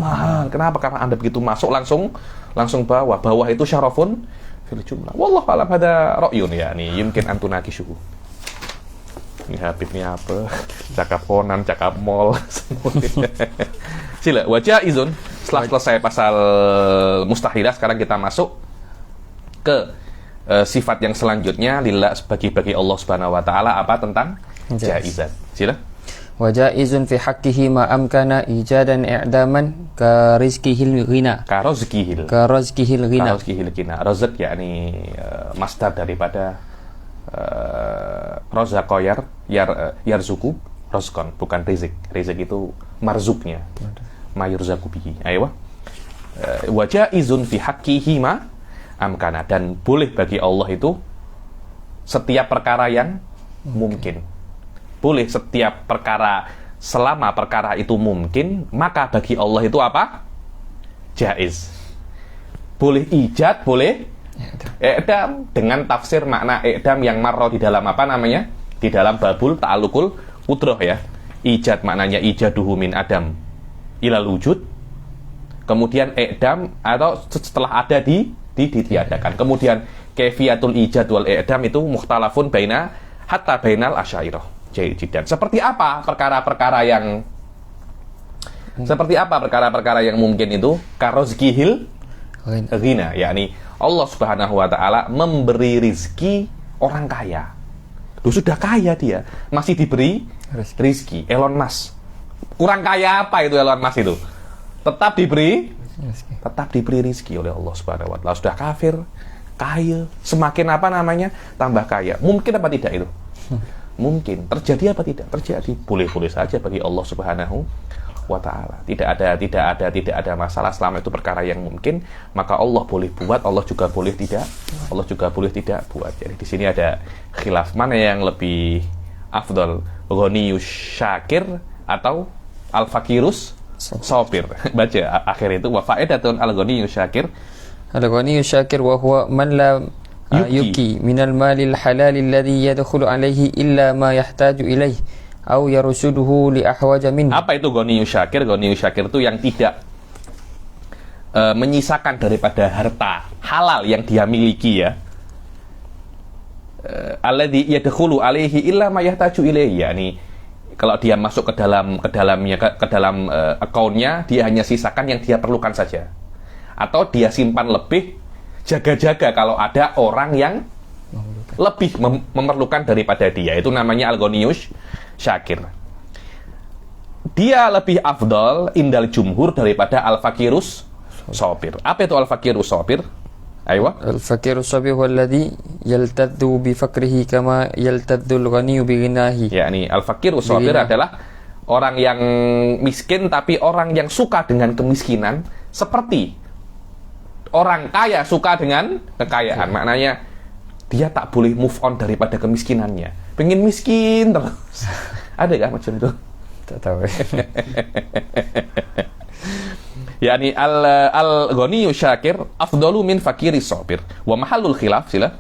S1: mahal. Kenapa? Karena Anda begitu masuk langsung bawah itu syarafun fil jumlah. Wallahu a'lam, hada ra'yun ya ni yumkin an tunakishuhu. Ini Habib ini apa? Cakap Conan, cakap mall semuanya. Sila, wajah izun. Setelah selesai pasal mustahilah, sekarang kita masuk ke sifat yang selanjutnya, lillah, bagi Allah Subhanahu wa taala, apa tentang jaizat. Sila.
S2: Wajaizun fi haqqihi ma amkana ijadan i'daman ka rizqihil ghina.
S1: Ka rizqihil ghina. Razq yakni masdar daripada razaqo yarzuku razqan, bukan rizq. Rizq itu marzuknya. Mayurzaku bihi. Ayo. Wajaizun fi haqqihi ma amkana, dan boleh bagi Allah itu setiap perkara yang mungkin. Boleh setiap perkara, selama perkara itu mungkin, maka bagi Allah itu apa? Jaiz. Boleh ijad, boleh i'dam, dengan tafsir makna i'dam yang marra di dalam di dalam babul ta'alluqul qudrah ya. Ijad maknanya ijaduhu min adam ilal wujud. Kemudian i'dam atau setelah ada ditiadakan. Kemudian kaifiyatul ijad wal i'dam itu mukhtalafun hatta bainal asy'ariyah. Jadi seperti apa perkara-perkara yang mungkin itu? Karozkihil ghina, yakni Allah Subhanahu wa taala memberi rizki orang kaya. Sudah kaya dia, masih diberi rizki. Elon Musk kurang kaya apa itu? Elon Musk itu tetap diberi rizki oleh Allah Subhanahu wa taala. Sudah kafir, kaya, semakin tambah kaya. Mungkin apa tidak itu? Mungkin. Terjadi apa tidak? Terjadi. Boleh-boleh saja bagi Allah Subhanahu wa ta'ala. Tidak ada masalah selama itu perkara yang mungkin, maka Allah boleh buat, Allah juga boleh tidak buat. Jadi di sini ada khilaf mana yang lebih afdal, ghaniyus syakir atau al-fakirus sabir. Baca akhir itu, wa fa'idatun al-ghaniyus syakir.
S2: Al-ghaniyyu syakir wa huwa man la yuki minal malil halal alladhi yadkhulu alayhi illa ma yahtaju ilayhi aw yarsuduhu li ahwaja min.
S1: Apa itu ghaniyus syakir? Ghaniyus syakir itu yang tidak menyisakan daripada harta halal yang dia miliki, ya. Alladhi yadkhulu alayhi illa ma yahtaju ilayhi, yakni kalau dia masuk ke dalam akunnya, dia hanya sisakan yang dia perlukan saja. Atau dia simpan lebih, jaga-jaga kalau ada orang yang lebih memerlukan daripada dia. Itu namanya al-ghaniyus syakir. Dia lebih afdal indal jumhur daripada al-fakirus sabir. Apa itu al-fakirus sabir? Aywa.
S2: Al-fakirus sabir huwa alladhi yaltaddu bi fakrihi kama yaltaddu al-ghaniyyu bi ghinahi.
S1: Yakni al-fakirus sabir adalah orang yang miskin tapi orang yang suka dengan kemiskinan, seperti orang kaya suka dengan kekayaan. Maknanya dia tak boleh move on daripada kemiskinannya. Pengen miskin terus. Ada gak macam itu?
S2: Tak tahu.
S1: Yani al-ghaniyyu syakir afdalu min fakiri sabir. Wa mahallul khilaf sila.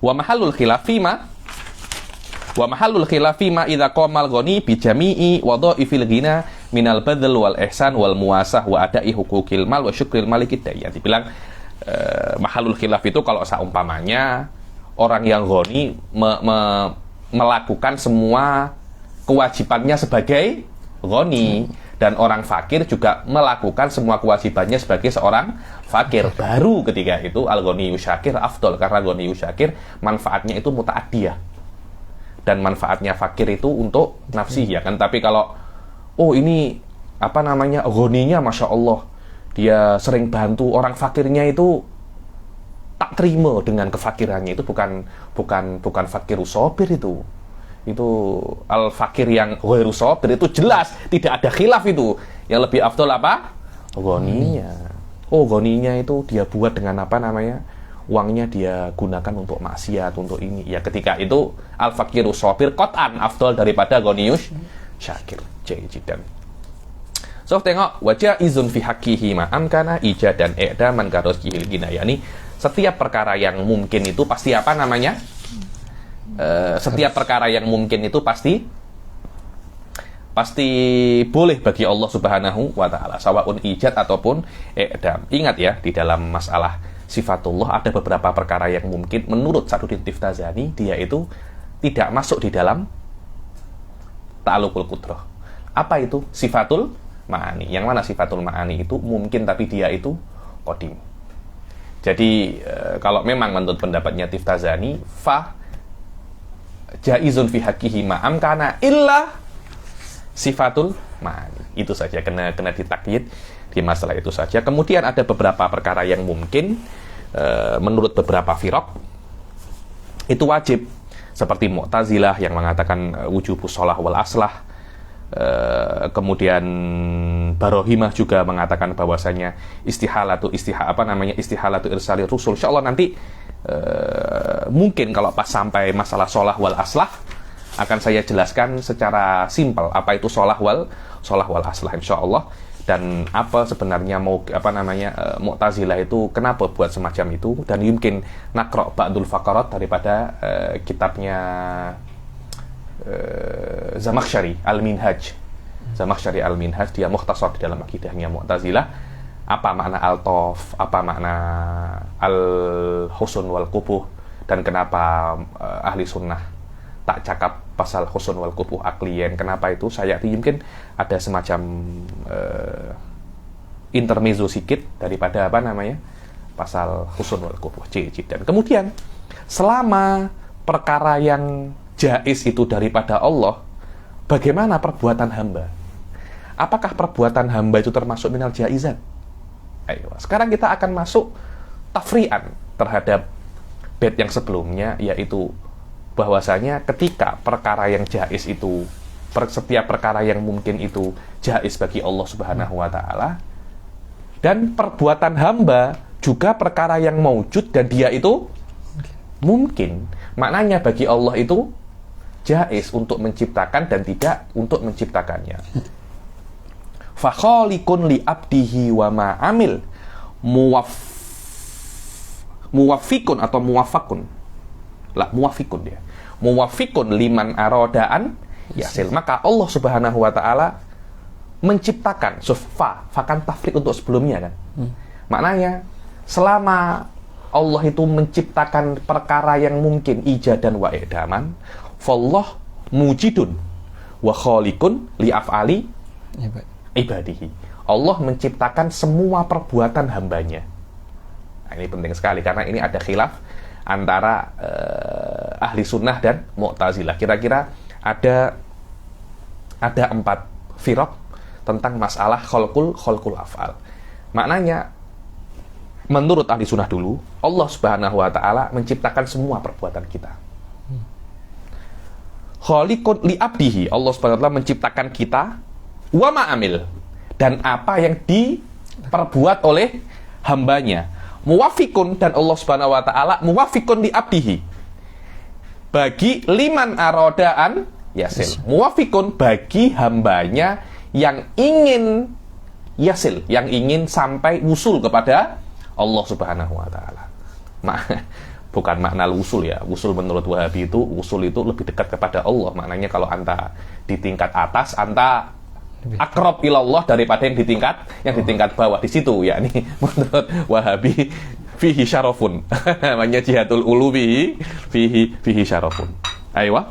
S1: Wa mahallul khilaf fima idza qama al-ghani bi jami'i wadha'ifil ghina minal badl wal ihsan wal muasah wa ada'i huquqil mal wa syukril malikid dayyan. Dibilang mahallul khilaf itu kalau seumpamanya orang yang ghani melakukan semua kewajibannya sebagai ghani, dan orang fakir juga melakukan semua kewajibannya sebagai seorang fakir. Baru ketika itu al-ghaniyyu syakir afdal, karena ghaniyyu syakir manfaatnya itu muta'addiyah, dan manfaatnya fakir itu untuk nafsi, ya kan. Tapi kalau ini ghaninya masya Allah, dia sering bantu, orang fakirnya itu tak terima dengan kefakirannya, itu bukan fakirus sabir itu al-fakir yang ghairu sabir, itu jelas tidak ada khilaf. Itu yang lebih afdal apa? Ghaninya. Ghaninya itu dia buat dengan uangnya dia gunakan untuk maksiat, untuk ini, ya. Ketika itu al-fakiru sabir qat'an afdal daripada ghaniyus syakir. Jayidan. So tengok, wajah izun fi haqqihi ma amkana ijad dan i'daman karosjihil ginayani. Setiap perkara yang mungkin itu pasti setiap perkara yang mungkin itu pasti boleh bagi Allah Subhanahu wa ta'ala, sawaun ijad ataupun i'dam. Ingat ya, di dalam masalah sifatullah ada beberapa perkara yang mungkin menurut Saduddin Tiftazani dia itu tidak masuk di dalam ta'alluqul qudrah. Apa itu? Sifatul ma'ani. Yang mana sifatul ma'ani itu mungkin tapi dia itu qadim. Jadi kalau memang menurut pendapatnya Tiftazani, fa jaizun fi haqqihi ma amkana illa sifatul ma'ani. Itu saja, kena ditakyid di masalah itu saja. Kemudian ada beberapa perkara yang mungkin menurut beberapa firaq itu wajib, seperti Mu'tazilah yang mengatakan wujubus shalah wal aslah. Kemudian Barohimah juga mengatakan bahwasanya istihalatu irsalir rusul. Insyaallah nanti mungkin kalau pas sampai masalah shalah wal aslah akan saya jelaskan secara simpel apa itu shalah wal aslah insyaallah, dan apa sebenarnya Mu'tazilah itu kenapa buat semacam itu, dan mungkin nakro ba'dul faqarat daripada kitabnya Zamakhsyari Al-Minhaj. Zamakhsyari Al-Minhaj, dia mukhtasar di dalam akidahnya Mu'tazilah, apa makna al-tof, apa makna al-husun wal qubuh, dan kenapa ahli sunnah tak cakap pasal husun wal qubuh akliyen. Kenapa itu? Saya mungkin ada semacam intermezzo sikit daripada pasal husun wal qubuh. Dan kemudian selama perkara yang jaiz itu daripada Allah, bagaimana perbuatan hamba? Apakah perbuatan hamba itu termasuk minal jaizat? Ayo, sekarang kita akan masuk tafri'an terhadap bait yang sebelumnya, yaitu bahwasanya ketika perkara yang jaiz itu setiap perkara yang mungkin itu jaiz bagi Allah Subhanahu wa taala, dan perbuatan hamba juga perkara yang maujud dan dia itu mungkin. Maknanya bagi Allah itu jaiz untuk menciptakan dan tidak untuk menciptakannya. Fa khaliqun li abdihi wa ma amil muwaffiqun atau muwaffaqun. Lah, muwaffiqun dia. Muwaffiqun liman aradaan yasil. Maka Allah Subhanahu wa taala menciptakan fakan tafriq untuk sebelumnya kan. Maknanya selama Allah itu menciptakan perkara yang mungkin ijadan wa i'daman, fallah mujidun wa khaliqun li af'ali ibadihi. Allah menciptakan semua perbuatan hambanya. Nah, ini penting sekali karena ini ada khilaf antara ahli sunnah dan mu'tazilah. Kira-kira ada 4 firaq tentang masalah khalqul af'al. Maknanya menurut ahli sunnah dulu, Allah Subhanahu wa taala menciptakan semua perbuatan kita. Khaliqun li abdihi, Allah Subhanahu wa taala menciptakan kita wa ma'amil, dan apa yang diperbuat oleh hambanya. Muwafiqun, dan Allah Subhanahu wa taala muwafiqun li abdihi, bagi liman aradaan yasil. Muwafiqun bagi hambanya yang ingin yasil, yang ingin sampai wusul kepada Allah Subhanahu wa taala. Bukan makna usul ya. Usul menurut Wahabi itu, usul itu lebih dekat kepada Allah. Maknanya kalau anta di tingkat atas, anta akrab ilallah daripada yang di tingkat bawah. Di situ ya, ini menurut Wahabi fihi syarafun. Namanya jihadul ulubi fihi syarafun. Aywa.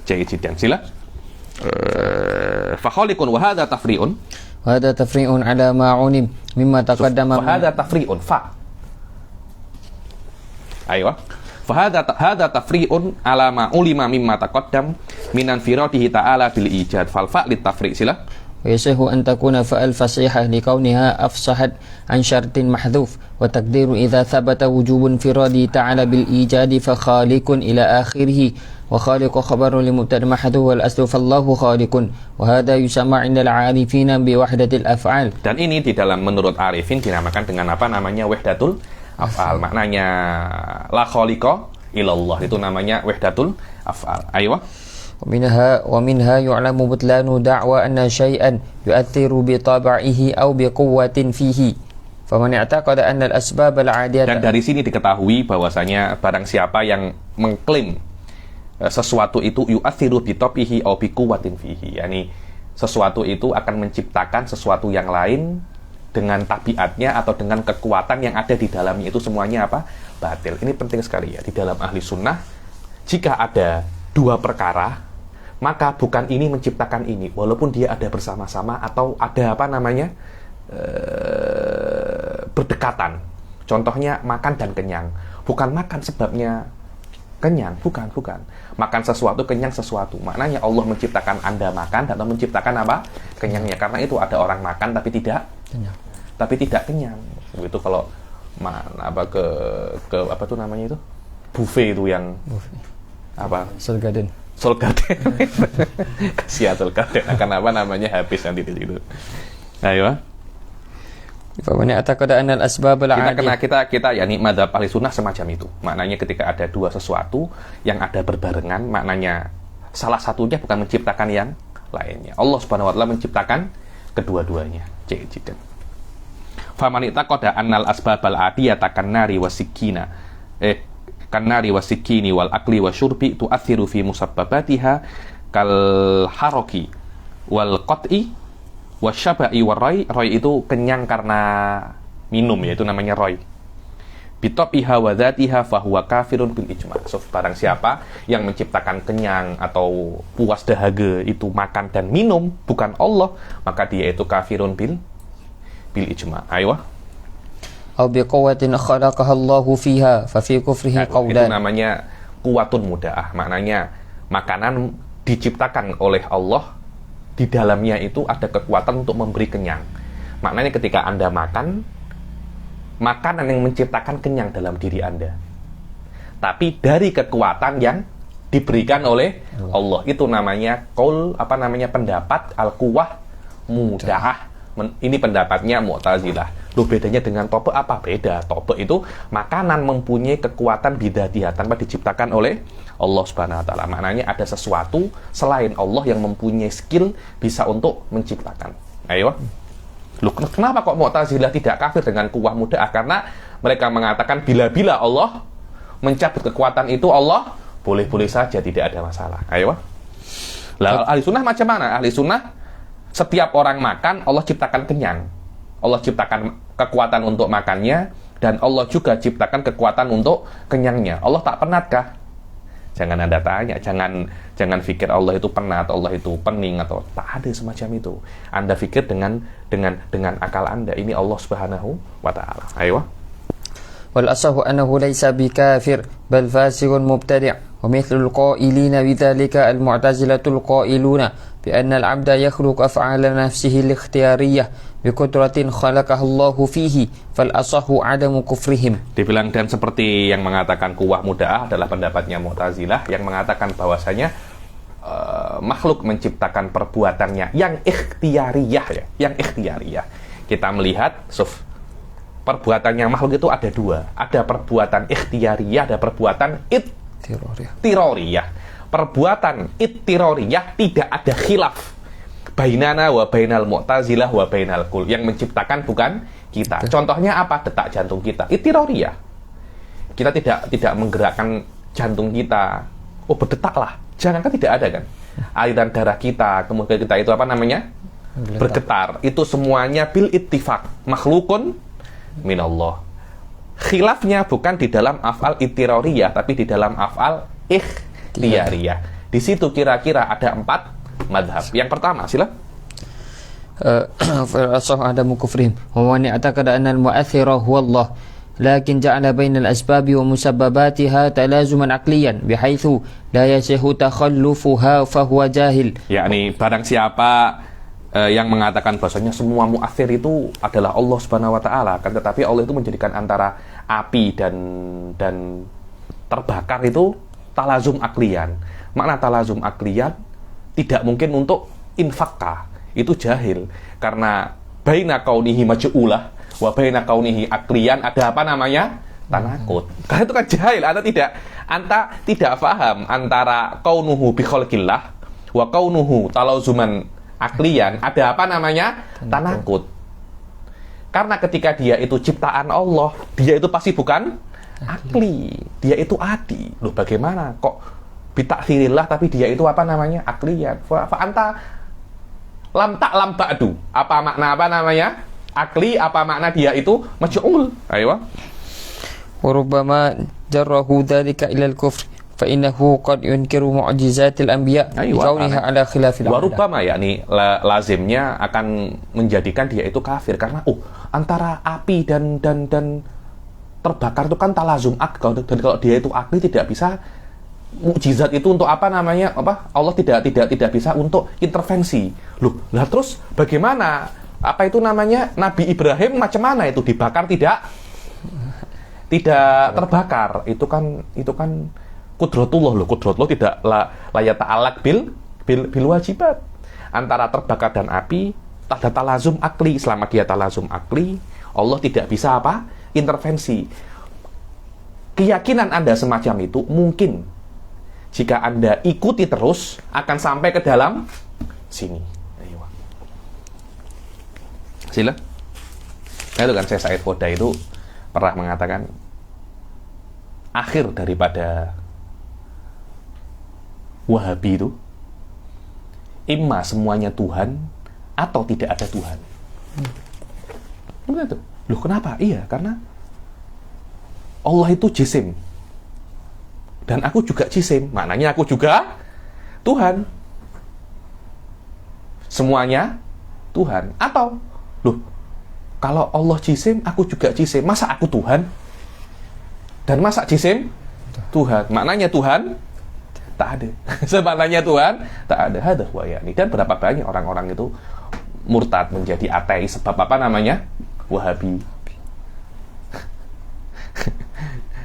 S1: Jayidan sila. Fa khaliqun wa hadha tafri'un.
S2: Wa hadha tafri'un ala ma unim mimma taqaddama.
S1: Fa hadha tafri'un fa. Aywa. Fa hadha tafri'un ala ma ulima mimma taqaddam minan firadihi ta'ala bil ijad. Fal fa lit tafri' sila.
S2: ويصح أن تكون فاء الفصيحة لكونها أفصحت عن شرط محذوف وتقدير إذا ثبت وجوب انفراده تعالى بالإيجاد فخالق إلى آخره وخالق خبر لمبتدأ محذوف والأصل فالله خالق وهذا يسمى عند العارفين بوحدة الأفعال. Dan
S1: ini di dalam menurut arifin dinamakan dengan apa namanya wahdatul af'al. Maknanya la khaliqa illallah, itu namanya wahdatul af'al. Aywa.
S2: ومنها يعلم بطلان دعوى أن شيئا يؤثر بطبعه أو بقوة فيه فمن اعتقد أن الأسباب العادية.
S1: Dan dari sini diketahui bahwasanya barang siapa yang mengklaim sesuatu itu yu'athiru bi tabihi aw bi quwwatin fihi, yakni sesuatu itu akan menciptakan sesuatu yang lain dengan tabiatnya atau dengan kekuatan yang ada di dalamnya, itu semuanya apa? Batil. Ini penting sekali ya di dalam ahli sunnah. Jika ada 2 perkara, maka bukan ini menciptakan ini, walaupun dia ada bersama-sama atau ada apa namanya berdekatan. Contohnya makan dan kenyang. Bukan makan sebabnya kenyang, bukan. Makan sesuatu, kenyang sesuatu. Maknanya Allah menciptakan Anda makan atau menciptakan apa? Kenyangnya. Karena itu ada orang makan tapi tidak kenyang. Itu kalau ke apa tuh namanya itu? Buffet itu yang apa?
S2: Soul Garden.
S1: Kasihan Soul Garden akan apa namanya habis nanti di situ. Ayo. Kita yakni madzhab ahli sunnah semacam itu. Maknanya ketika ada 2 sesuatu yang ada berbarengan, maknanya salah satunya bukan menciptakan yang lainnya. Allah Subhanahu wa taala menciptakan kedua-duanya. Jayidan. Faman itaqada annal asbabal adiyata kannari wasikina kannari wasikini wal akli wasyurbi tu'athiru fi musabbabatiha kal haroki wal qat'i wasyabai warai. Roy itu kenyang karena minum, yaitu namanya roy. Bitabiha wa dzatiha fahuwa kafirun bil ijma'. So, barang siapa yang menciptakan kenyang atau puas dahaga itu makan dan minum, bukan Allah, maka dia itu kafirun bil ijma'. Ayo.
S2: Au biquwwatin khalaqaha Allahu fiha fa fi kufrihi qawlan.
S1: Itu namanya kuwatun mudaah. Maknanya makanan diciptakan oleh Allah, di dalamnya itu ada kekuatan untuk memberi kenyang. Maknanya ketika Anda makan, makanan yang menciptakan kenyang dalam diri Anda. Tapi dari kekuatan yang diberikan oleh Allah. Itu namanya pendapat al-quwah muda'ah. Ini pendapatnya Mu'tazilah. Loh, bedanya dengan tobek apa? Beda. Tobek itu makanan mempunyai kekuatan bidadiyah tanpa diciptakan oleh Allah Subhanahu wa taala. Maknanya ada sesuatu selain Allah yang mempunyai skill bisa untuk menciptakan. Ayo. Loh, kenapa kok Mu'tazilah tidak kafir dengan kuwah muda'ah? Karena mereka mengatakan bila-bila Allah mencabut kekuatan itu, Allah boleh-boleh saja, tidak ada masalah. Ayo. Lah, ahli sunnah macam mana? Ahli sunnah, setiap orang makan, Allah ciptakan kenyang. Allah ciptakan kekuatan untuk makannya, dan Allah juga ciptakan kekuatan untuk kenyangnya. Allah tak penatkah? Jangan Anda tanya, jangan pikir Allah itu penat, Allah itu pening, atau tak ada semacam itu. Anda pikir dengan akal Anda. Ini Allah Subhanahu wa taala. Ayo.
S2: والأصح أنه ليس بكافر بل فاسق مبتدع ومثل القائلين بذلك المعتزلة القائلون بأن العبد يخلق أفعال نفسه الاختيارية بقدرة خلقها الله فيه فالأصح عدم كفرهم.
S1: Dibilang dan seperti yang mengatakan kuwah muda'ah adalah pendapatnya Mu'tazilah yang mengatakan bahwasanya makhluk menciptakan perbuatannya yang ikhtiariyah, ya, yang ikhtiariyah. Kita melihat perbuatannya makhluk itu ada dua. Ada perbuatan ikhtiariyah, ada perbuatan ittiroriyah. Perbuatan ittiroriyah tidak ada khilaf bainana wa bainal Mu'tazilah wa bainal kul. Yang menciptakan bukan kita. Contohnya apa? Detak jantung kita. Ittiroriyah. Kita tidak menggerakkan jantung kita. Oh, berdetaklah. Jangankan tidak ada kan. Aliran darah kita, kemudian kita itu bergetar. Itu semuanya bil ittifaq. Makhlukun minallah. Khilafnya bukan di dalam af'al ittiroriyah, tapi di dalam af'al ikhtiyariyah. Di situ kira-kira ada 4 madhab. Yang pertama, sila.
S2: فالأصح عدم كفرهم ومن اعتقد أن المؤثر هو الله لكن جعل بين الأسباب ومسبباتها تلازما عقليا بحيث لا يصح تخلفها فهو جاهل.
S1: yakni barang siapa yang mengatakan bahwasanya semua mu'athir itu adalah Allah Subhanahu wa taala, kan, tetapi Allah itu menjadikan antara api dan terbakar itu talazum aklian. Makna talazum aklian tidak mungkin untuk infakka, itu jahil, karena baina kaunihi maj'ulah wa baina kaunihi aklian ada apa namanya? Tanakut. Karena itu kan jahil, anta tidak paham antara kaunuhu bi khalqillah wa kaunuhu talazuman aklian, ada apa namanya? Tanakut. Karena ketika dia itu ciptaan Allah, dia itu pasti bukan akli, dia itu adi. Loh, bagaimana kok bitaksirillah tapi dia itu apa namanya? Aklian. Fa anta lam ba'du. Apa makna akli, apa makna dia itu maj'ul? Ayo.
S2: وربما جره ذلك إلى الكفر فإنه قد ينكر معجزات الأنبياء بكونها على خلاف العادة.
S1: Warubama, yakni lazimnya akan menjadikan dia itu kafir karena antara api dan terbakar itu kan talazum akal, dan kalau dia itu akli tidak bisa mukjizat itu untuk Allah tidak bisa untuk intervensi. Loh, lah terus bagaimana? Nabi Ibrahim macam mana itu dibakar tidak terbakar? Itu kan kudratullah loh. Kudratullah tidak layak ta'alak bil wajibat. Antara terbakar dan api ada talazum akli. Selama dia talazum akli, Allah tidak bisa intervensi. Keyakinan Anda semacam itu mungkin jika Anda ikuti terus akan sampai ke dalam sini. Ayo. Sila. Nah, itu kan Syekh Said Khoda itu pernah mengatakan akhir daripada Wahabi itu imma semuanya Tuhan atau tidak ada Tuhan. Begitu. Loh, kenapa? Iya, karena Allah itu jisim dan aku juga jisim, maknanya aku juga Tuhan. Semuanya Tuhan. Atau loh, kalau Allah jisim, aku juga jisim, masa aku Tuhan? Dan masa jisim Tuhan? Maknanya Tuhan tak ada. Sebenarnya Tuhan tak ada. Hadah wa yani. Dan berapa banyak orang-orang itu murtad menjadi ateis sebab Wahabi.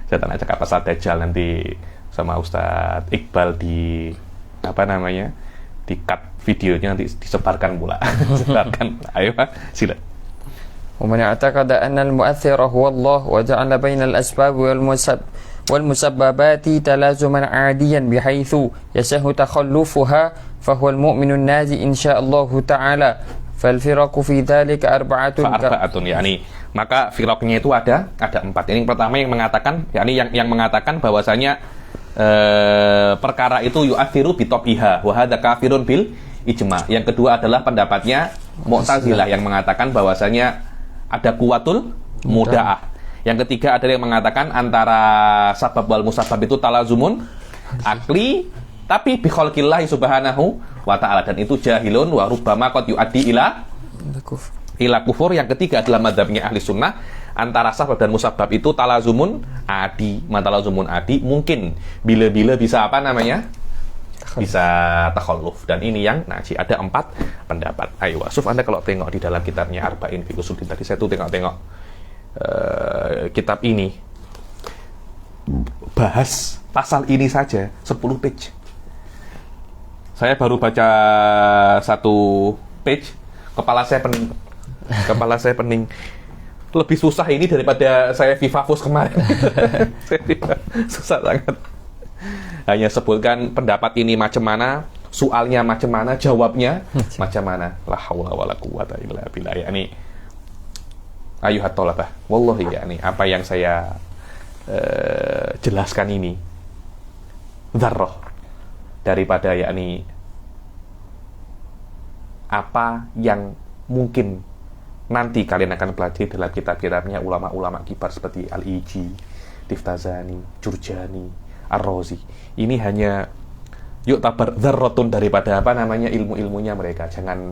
S1: Saya tanya cakap pasal Dajjal nanti sama Ustadz Iqbal di apa namanya, di cut videonya nanti disebarkan pula. Sebarkan. Ayo Pak, sila.
S2: ومن اعتقد أن المؤثر هو الله وجعل بين الأسباب والمسببات تلازما عاديا بحيث يسه تخلفها فهو المؤمن الناجي إن شاء الله تعالى فالفرق في ذلك أربعة
S1: Fa'arbaatun, yakni maka firaqnya itu ada 4. Ini yang pertama yang mengatakan, yakni yang mengatakan bahwasanya perkara itu yu'athiru bi tabiha wa hadza kafirun bil ijma. Yang kedua adalah pendapatnya Mu'tazilah yang mengatakan bahwasanya ada kuwatul muda'ah. Yang ketiga ada yang mengatakan antara sabab wal musabab itu talazumun akli tapi bi khalqillahi subhanahu wa ta'ala, dan itu jahilun wa rubbama qad yu'addi ila kufur. Yang ketiga adalah mazhabnya ahli sunnah, antara sabab dan musabab itu talazumun adi. Matalazumun adi mungkin bila-bila bisa apa namanya, bisa takhalluf, dan ini yang naji. Ada 4 pendapat. Ayo Wasuf, Anda kalau tengok di dalam kitabnya Arba'in fi Usuluddin, tadi saya tuh tengok kitab ini bahas pasal ini saja 10 page. Saya baru baca 1 page, kepala saya pening. Lebih susah ini daripada saya Vivavos kemarin. Susah sangat. Hanya sebutkan pendapat ini macam mana, soalnya macam mana, jawabnya macam mana. La haula wala quwata illa billah. Yakni ayuhat thalabah, wallahi, yakni apa yang saya jelaskan ini dzarrah daripada yakni apa yang mungkin nanti kalian akan pelajari dalam kitab-kitabnya ulama-ulama kibar seperti Al-Iji, Tiftazani, Jurjani, Ar-Razi. Ini hanya yuk tabar dzarratun daripada apa namanya ilmu-ilmunya mereka. Jangan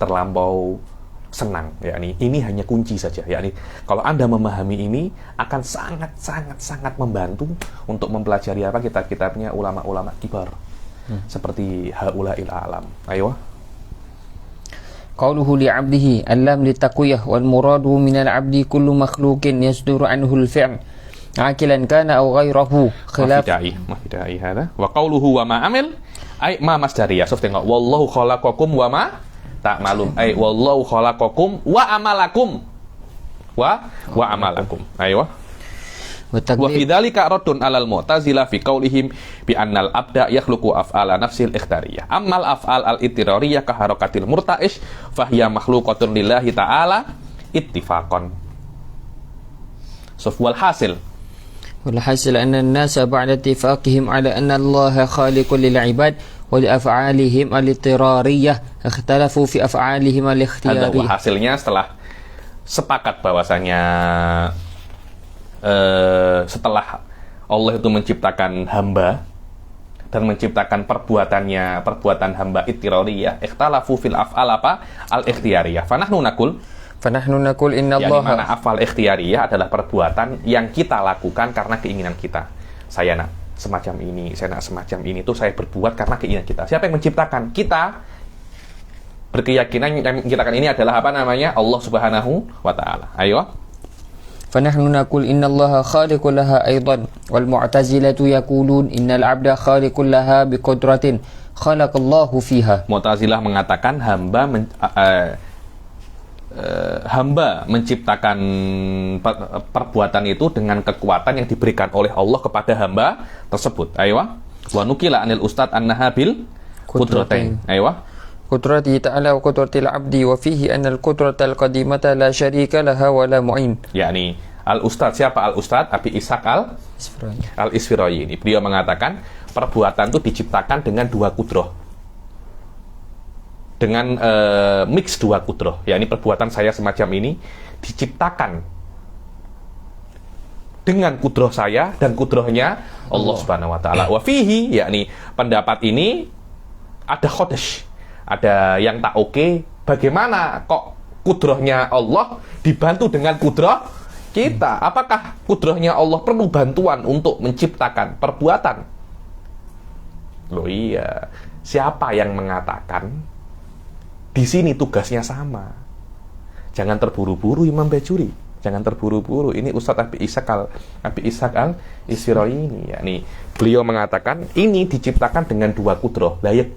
S1: terlampau senang, yakni ini hanya kunci saja. Yakni kalau Anda memahami ini akan sangat membantu untuk mempelajari apa kitab-kitabnya ulama-ulama kibar seperti Haulail Alam. Ayo.
S2: قوله لعبده اللام للتقوية والمراد من العبد كل مخلوق يصدر عنه الفعل عاقلا كان أو غيره خلاف
S1: mafidai hada wa qawluhu wa ma amil ay ma masdariyah. So tengok, wallahu khalaqakum wa ma ta'malun, ay wallahu khalaqakum wa amalakum wa amalakum. Ayo. Wa fi dzalika raddun 'alal mu'tazilah fi qaulihim bi annal abda yakhluqu af'ala nafsil ikhtariyah. Ammal af'al al-ittirariyah ka harakatil murta'ish fa hiya makhluqatun lillahi ta'ala ittifaqan. So wal hasil
S2: والحاصل أن الناس بعد اتفاقهم على أن الله خالق للعباد ولأفعالهم الاضطرارية اختلفوا في أفعالهم الاختيارية.
S1: Hasilnya setelah sepakat bahwasanya setelah Allah itu menciptakan hamba dan menciptakan perbuatan hamba ittirariyah, ikhtalafu fil af'al apa? Al-ikhtiyariyah. Fanahnu naqul inna Allah, mana afal ikhtiyariyah adalah perbuatan yang kita lakukan karena keinginan kita. Saya nak semacam ini, saya nak semacam ini, itu saya berbuat karena keinginan kita. Siapa yang menciptakan? Kita berkeyakinan yang menciptakan ini adalah apa namanya? Allah Subhanahu wa ta'ala. Ayo.
S2: فنحن نقول إن الله خالق لها أيضا والمعتزلة يقولون إن العبد خالق لها بقدرة خلق الله فيها.
S1: Mu'tazilah mengatakan hamba menciptakan perbuatan itu dengan kekuatan yang diberikan oleh Allah kepada hamba tersebut. Ayo. Wa nukila anil ustad annaha bil qudratain. Ayo.
S2: قدرته تعالى وقدرة العبد وفيه أن القدرة القديمة لا شريك لها ولا معين. yakni Al-Ustad, siapa Al-Ustad? Abi Ishaq Al-Isfirayi ini. Beliau mengatakan perbuatan itu diciptakan dengan 2 kudrah. Dengan mix 2 kudrah. Yakni perbuatan saya semacam ini diciptakan dengan kudrah saya dan kudrahnya Allah Subhanahu wa ta'ala. Wa fihi, yakni pendapat ini ada khodesh. Ada yang tak oke, bagaimana kok kudrahnya Allah dibantu dengan kudrah kita? Apakah kudrahnya Allah perlu bantuan untuk menciptakan perbuatan? Loh iya, siapa yang mengatakan di sini tugasnya sama? Jangan terburu-buru Imam Bajuri.
S1: Jangan terburu-buru. Ini Ustadz Abi Ishaq al-Isfirayini, yakni beliau mengatakan ini diciptakan dengan dua kudrah. Lah ya,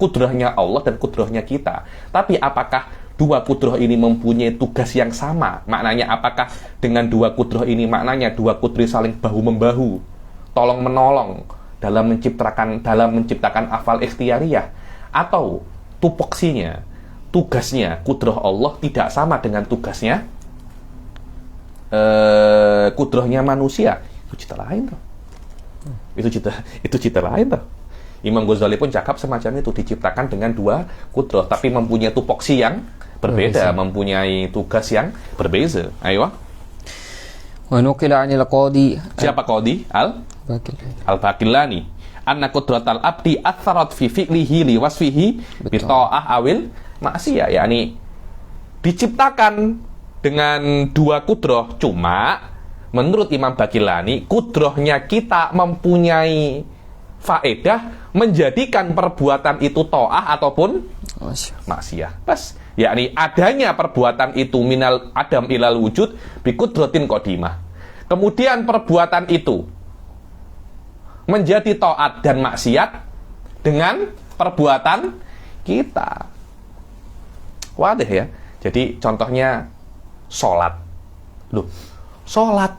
S1: kudrahnya Allah dan kudrahnya kita. Tapi apakah dua kudrah ini mempunyai tugas yang sama? Maknanya apakah dengan dua kudrah ini maknanya dua kudrah saling bahu-membahu, tolong-menolong dalam menciptakan afal ikhtiyariyah, atau tugasnya kudrah Allah tidak sama dengan tugasnya kudrahnya manusia? Itu cerita lain tuh. Itu cerita lain tuh. Imam Ghazali pun cakap semacam itu, diciptakan dengan dua kudrah tapi mempunyai tupoksi yang berbeda, mempunyai tugas yang berbeza. Ayo.
S2: Wa nuqila 'anil qadi.
S1: Siapa qadi? Al-Baqillani. Anna qudratal abdi atharat fi fi'lihi li wasfihi bi ta'ah awil maksiyah, yakni diciptakan dengan dua kudrah, cuma menurut Imam Baqillani kudrahnya kita mempunyai faedah menjadikan perbuatan itu ta'ah ataupun maksiyah. Pas, yakni adanya perbuatan itu minal adam ilal wujud bi qudratin qadimah. Kemudian perbuatan itu menjadi taat dan maksiat dengan perbuatan kita. Wadah ya. Jadi contohnya sholat. Loh, sholat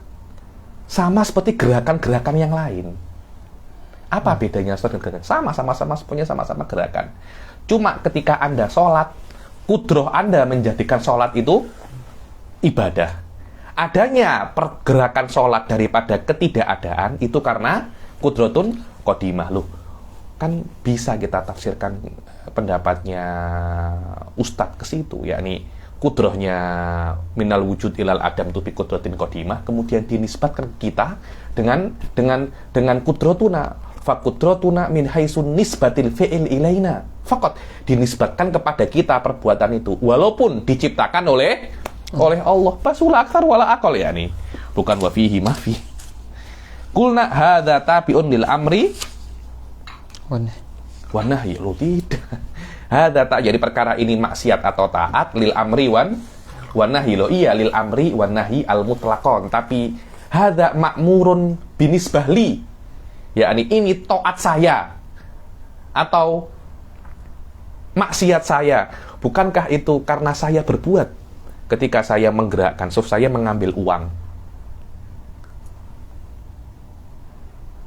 S1: sama seperti gerakan-gerakan yang lain. Apa bedanya sholat dan gerakan? Sama-sama gerakan. Cuma ketika Anda sholat, kudrah Anda menjadikan sholat itu ibadah. Adanya pergerakan sholat daripada ketidakadaan itu karena kudratun qadimah. Loh, kan bisa kita tafsirkan pendapatnya Ustadz ke situ, yakni kudrahnya minal wujud ilal adam tu bi kudratin qadimah, kemudian dinisbatkan kita dengan kudratuna, fa kudratuna min haitsun nisbatil fi'il ilaina, faqat dinisbatkan kepada kita perbuatan itu walaupun diciptakan oleh Allah. Pasula aktsar wala aqal, yakni bukan wa fihi ma fi. Qulna hadza tabi'un lil amri wa nahyi. Lo tidak. Hadza tak, jadi perkara ini maksiat atau taat, lil amri wan nahyi. Lo iya, lil amri wan nahyi al mutlaqon, tapi hadza ma'murun binisbahli, yakni ini taat saya atau maksiat saya. Bukankah itu karena saya berbuat ketika saya menggerakkan, saya mengambil uang,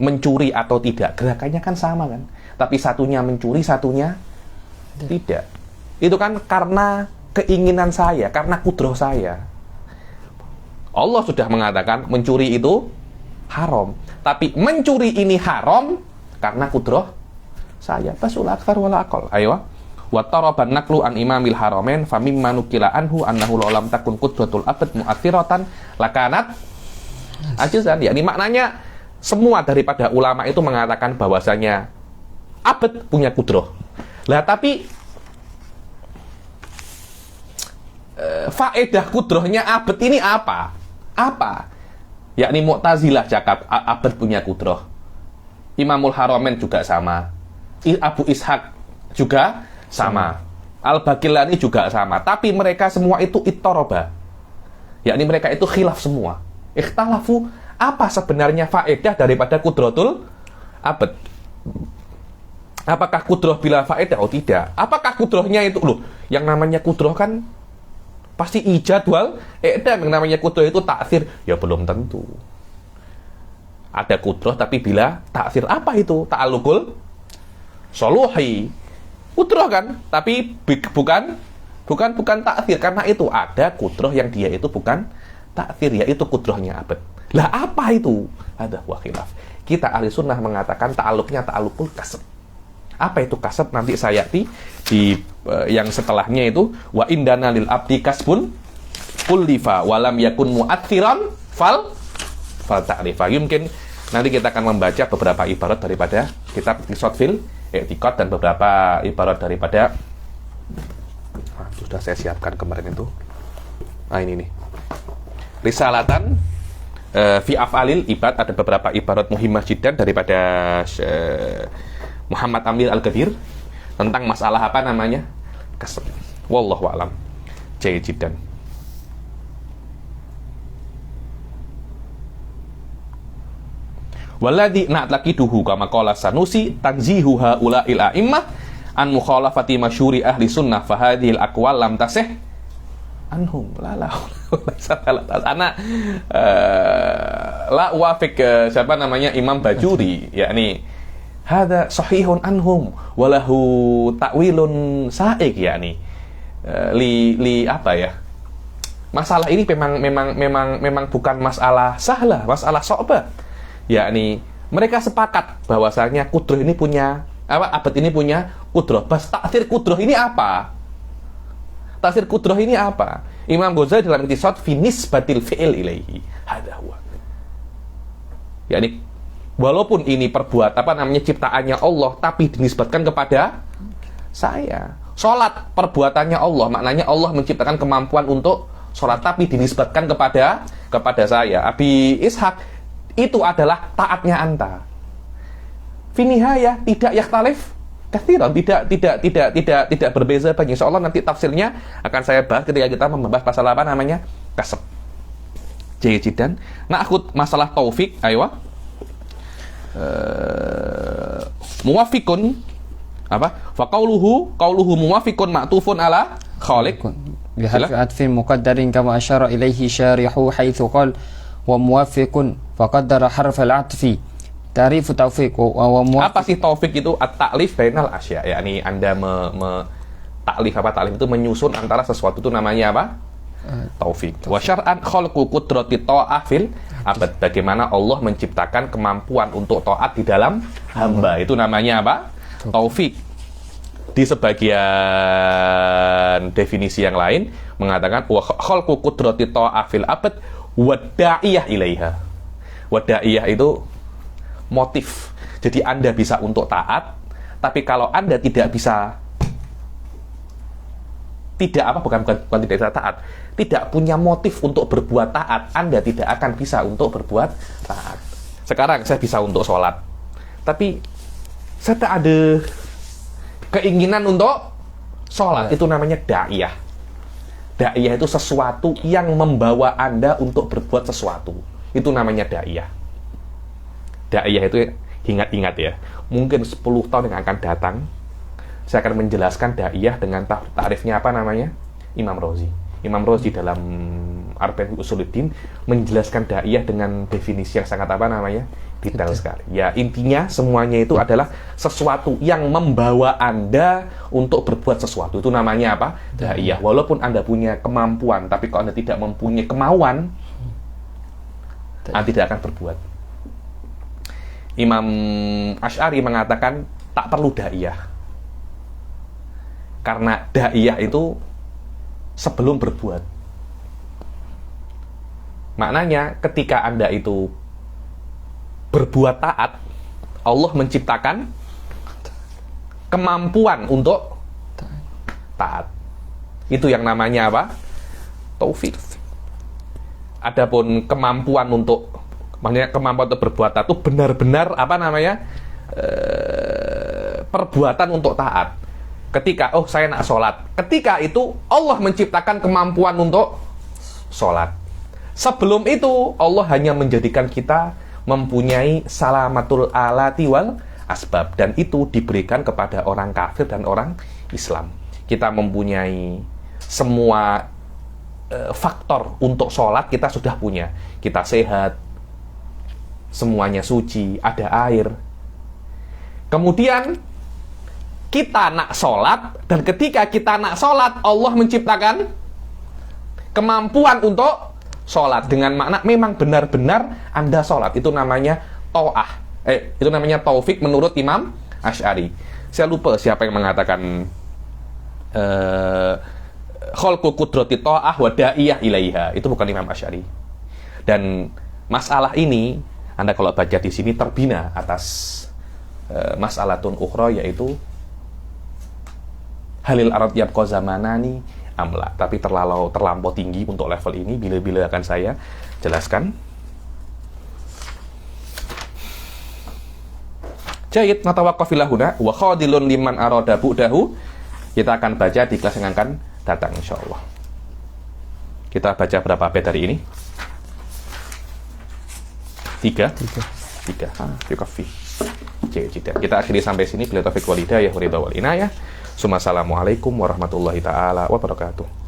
S1: mencuri atau tidak, gerakannya kan sama kan, tapi satunya mencuri, satunya tidak. Itu kan karena keinginan saya, karena kudrah saya. Allah sudah mengatakan mencuri itu haram, tapi mencuri ini haram karena kudrah saya. Fasul aktsar wala aqal. Ayo. Wa taraban naqlu an imamil haramain fa mimma nukila anhu annahu lam takun qudratul abad mu'athiratan lakanat ajizan. Yakni maknanya semua daripada ulama itu mengatakan bahwasanya abad punya kudrah. Lah tapi faedah kudrahnya abad ini apa? Yakni Mu'tazilah cakap abad punya kudrah. Imamul Haramain juga sama. Abu Ishaq juga sama. Al-Baqillani juga sama. Tapi mereka semua itu ittoroba. Yakni mereka itu khilaf semua. Ikhtalafu, apa sebenarnya faedah daripada kudratul abad? Apakah kudrah bila faedah? Oh tidak. Apakah kudrahnya itu? Loh, yang namanya kudrah kan pasti ijad wal i'dam. Yang namanya kudrah itu taksir. Ya belum tentu. Ada kudrah tapi bila taksir. Apa itu? Ta'alluqul soluhi. Kudrah kan, tapi bukan taksir. Karena itu ada kudrah yang dia itu bukan taksir, yaitu kudrahnya abad. Lah apa itu? Ada wa khilaf. Kita ahli sunnah mengatakan ta'alluqnya ta'alluqul kasb. Apa itu kasab? Nanti saya di yang setelahnya itu wa indana lil abdi kasbun kullifa walam yakun mu'athiran fal ta'rifa. Mungkin nanti kita akan membaca beberapa ibarat daripada kitab Iqtisad fil I'tiqad dan beberapa ibarat daripada sudah saya siapkan kemarin itu. Nah ini nih. Risalatan fi af'alil ibad, ada beberapa ibarat muhimmah jiddan daripada Muhammad Amir Al-Ghadir tentang masalah apa namanya? Kasab. Wallahu a'lam. Jayid jiddan. Walladzi na'taqiduhu kama qala Sanusi tanzihu haula'il a'immah an mukhalafati masyhuri ahli sunnah fa hadhil aqwal lam tasih anhum la ana la wafiq siapa namanya Imam Bajuri, yakni hadza sahihun anhum walahu ta'wilun sa'iq, yakni li apa ya, masalah ini memang bukan masalah sahlah, masalah so'bah, yakni mereka sepakat bahwasanya kudroh ini punya abad ini punya kudroh. Bas taksir kudroh ini apa? Tafsir kudroh ini apa? Imam Ghazali dalam Iqtisad fi nisbatil fi'il ilaihi. Hadza huwa. Yani walaupun ini ciptaannya Allah tapi dinisbatkan kepada saya. Salat perbuatannya Allah, maknanya Allah menciptakan kemampuan untuk salat tapi dinisbatkan kepada saya. Abi Ishaq, itu adalah taatnya anta. Fi nihayah tidak yakhtalif kathiran, tidak berbeza banyak. Insyaallah nanti tafsirnya akan saya bahas ketika kita membahas masalah apa namanya kasab. Jayidan. Nah, aku masalah taufik, aywa. Muwafiqun apa? Fa qauluhu muwafiqun ma'tufun ala khaliq.
S2: Bihadfi atfin muqaddarin kama asyara ilaihi syarihu haitsu qala wa muwafiqun faqaddara harf al-'atfi. Ta'rif taufiq wa muwafiq. Apa
S1: sih taufik itu? At-ta'lif bainal asya, yakni Anda taklif itu menyusun antara sesuatu, itu namanya apa? Taufik. Wa syar'an khalqu qudrati ta'ah fil abad. Bagaimana Allah menciptakan kemampuan untuk taat di dalam hamba, itu namanya apa? Taufik. Di sebagian definisi yang lain mengatakan wa khalqu qudrati ta'ah fil abad wa da'iyah ilaiha. Wa da'iyah itu motif. Jadi Anda bisa untuk taat, tapi kalau Anda tidak bisa, bukan tidak bisa taat, tidak punya motif untuk berbuat taat, Anda tidak akan bisa untuk berbuat taat. Sekarang saya bisa untuk sholat, tapi saya tak ada keinginan untuk sholat. Itu namanya da'iyah. Da'iyah itu sesuatu yang membawa Anda untuk berbuat sesuatu. Itu namanya da'iyah. Da'iyah itu, ingat-ingat ya, mungkin 10 tahun yang akan datang saya akan menjelaskan da'iyah dengan ta'rifnya apa namanya Imam Razi dalam Arba'in Usuluddin menjelaskan da'iyah dengan definisi yang sangat apa namanya detail sekali. Ya, intinya semuanya itu adalah sesuatu yang membawa Anda untuk berbuat sesuatu. Itu namanya apa? Da'iyah. Walaupun Anda punya kemampuan, tapi kalau Anda tidak mempunyai kemauan, Anda tidak akan berbuat. Imam Asy'ari mengatakan tak perlu da'iyah. Karena da'iyah itu sebelum berbuat. Maknanya ketika Anda itu berbuat taat, Allah menciptakan kemampuan untuk taat. Itu yang namanya apa? Taufik. Adapun kemampuan untuk, maksudnya kemampuan untuk berbuat taat itu benar-benar apa namanya perbuatan untuk taat. Ketika saya nak sholat, ketika itu Allah menciptakan kemampuan untuk sholat. Sebelum itu Allah hanya menjadikan kita mempunyai salamatul alati wal asbab, dan itu diberikan kepada orang kafir dan orang Islam. Kita mempunyai semua faktor untuk sholat, kita sudah punya. Kita sehat, semuanya suci, ada air. Kemudian kita nak sholat, dan ketika kita nak sholat, Allah menciptakan kemampuan untuk sholat dengan makna memang benar-benar Anda sholat. Itu namanya ta'ah. Itu namanya taufik menurut Imam Asy'ari. Saya lupa siapa yang mengatakan khalqu qudrati ta'ah wa da'iyah ilaiha. Itu bukan Imam Asy'ari. Dan masalah ini Anda kalau baca di sini terbina atas mas'alatun ukhra, yaitu halil arad yabqa zamanani amla. Tapi terlampau tinggi untuk level ini. Bila-bila akan saya jelaskan. Jayid natawaqqafilahuna wa khadilun liman arada bu'dahu. Kita akan baca di kelas yang akan datang insyaallah. Kita baca berapa bait hari ini? 3. 3 yukafi. Kita akhiri sampai sini. Bila taufiq wal hidayah wa ridha wal inayah. Assalamualaikum warahmatullahi taala wabarakatuh.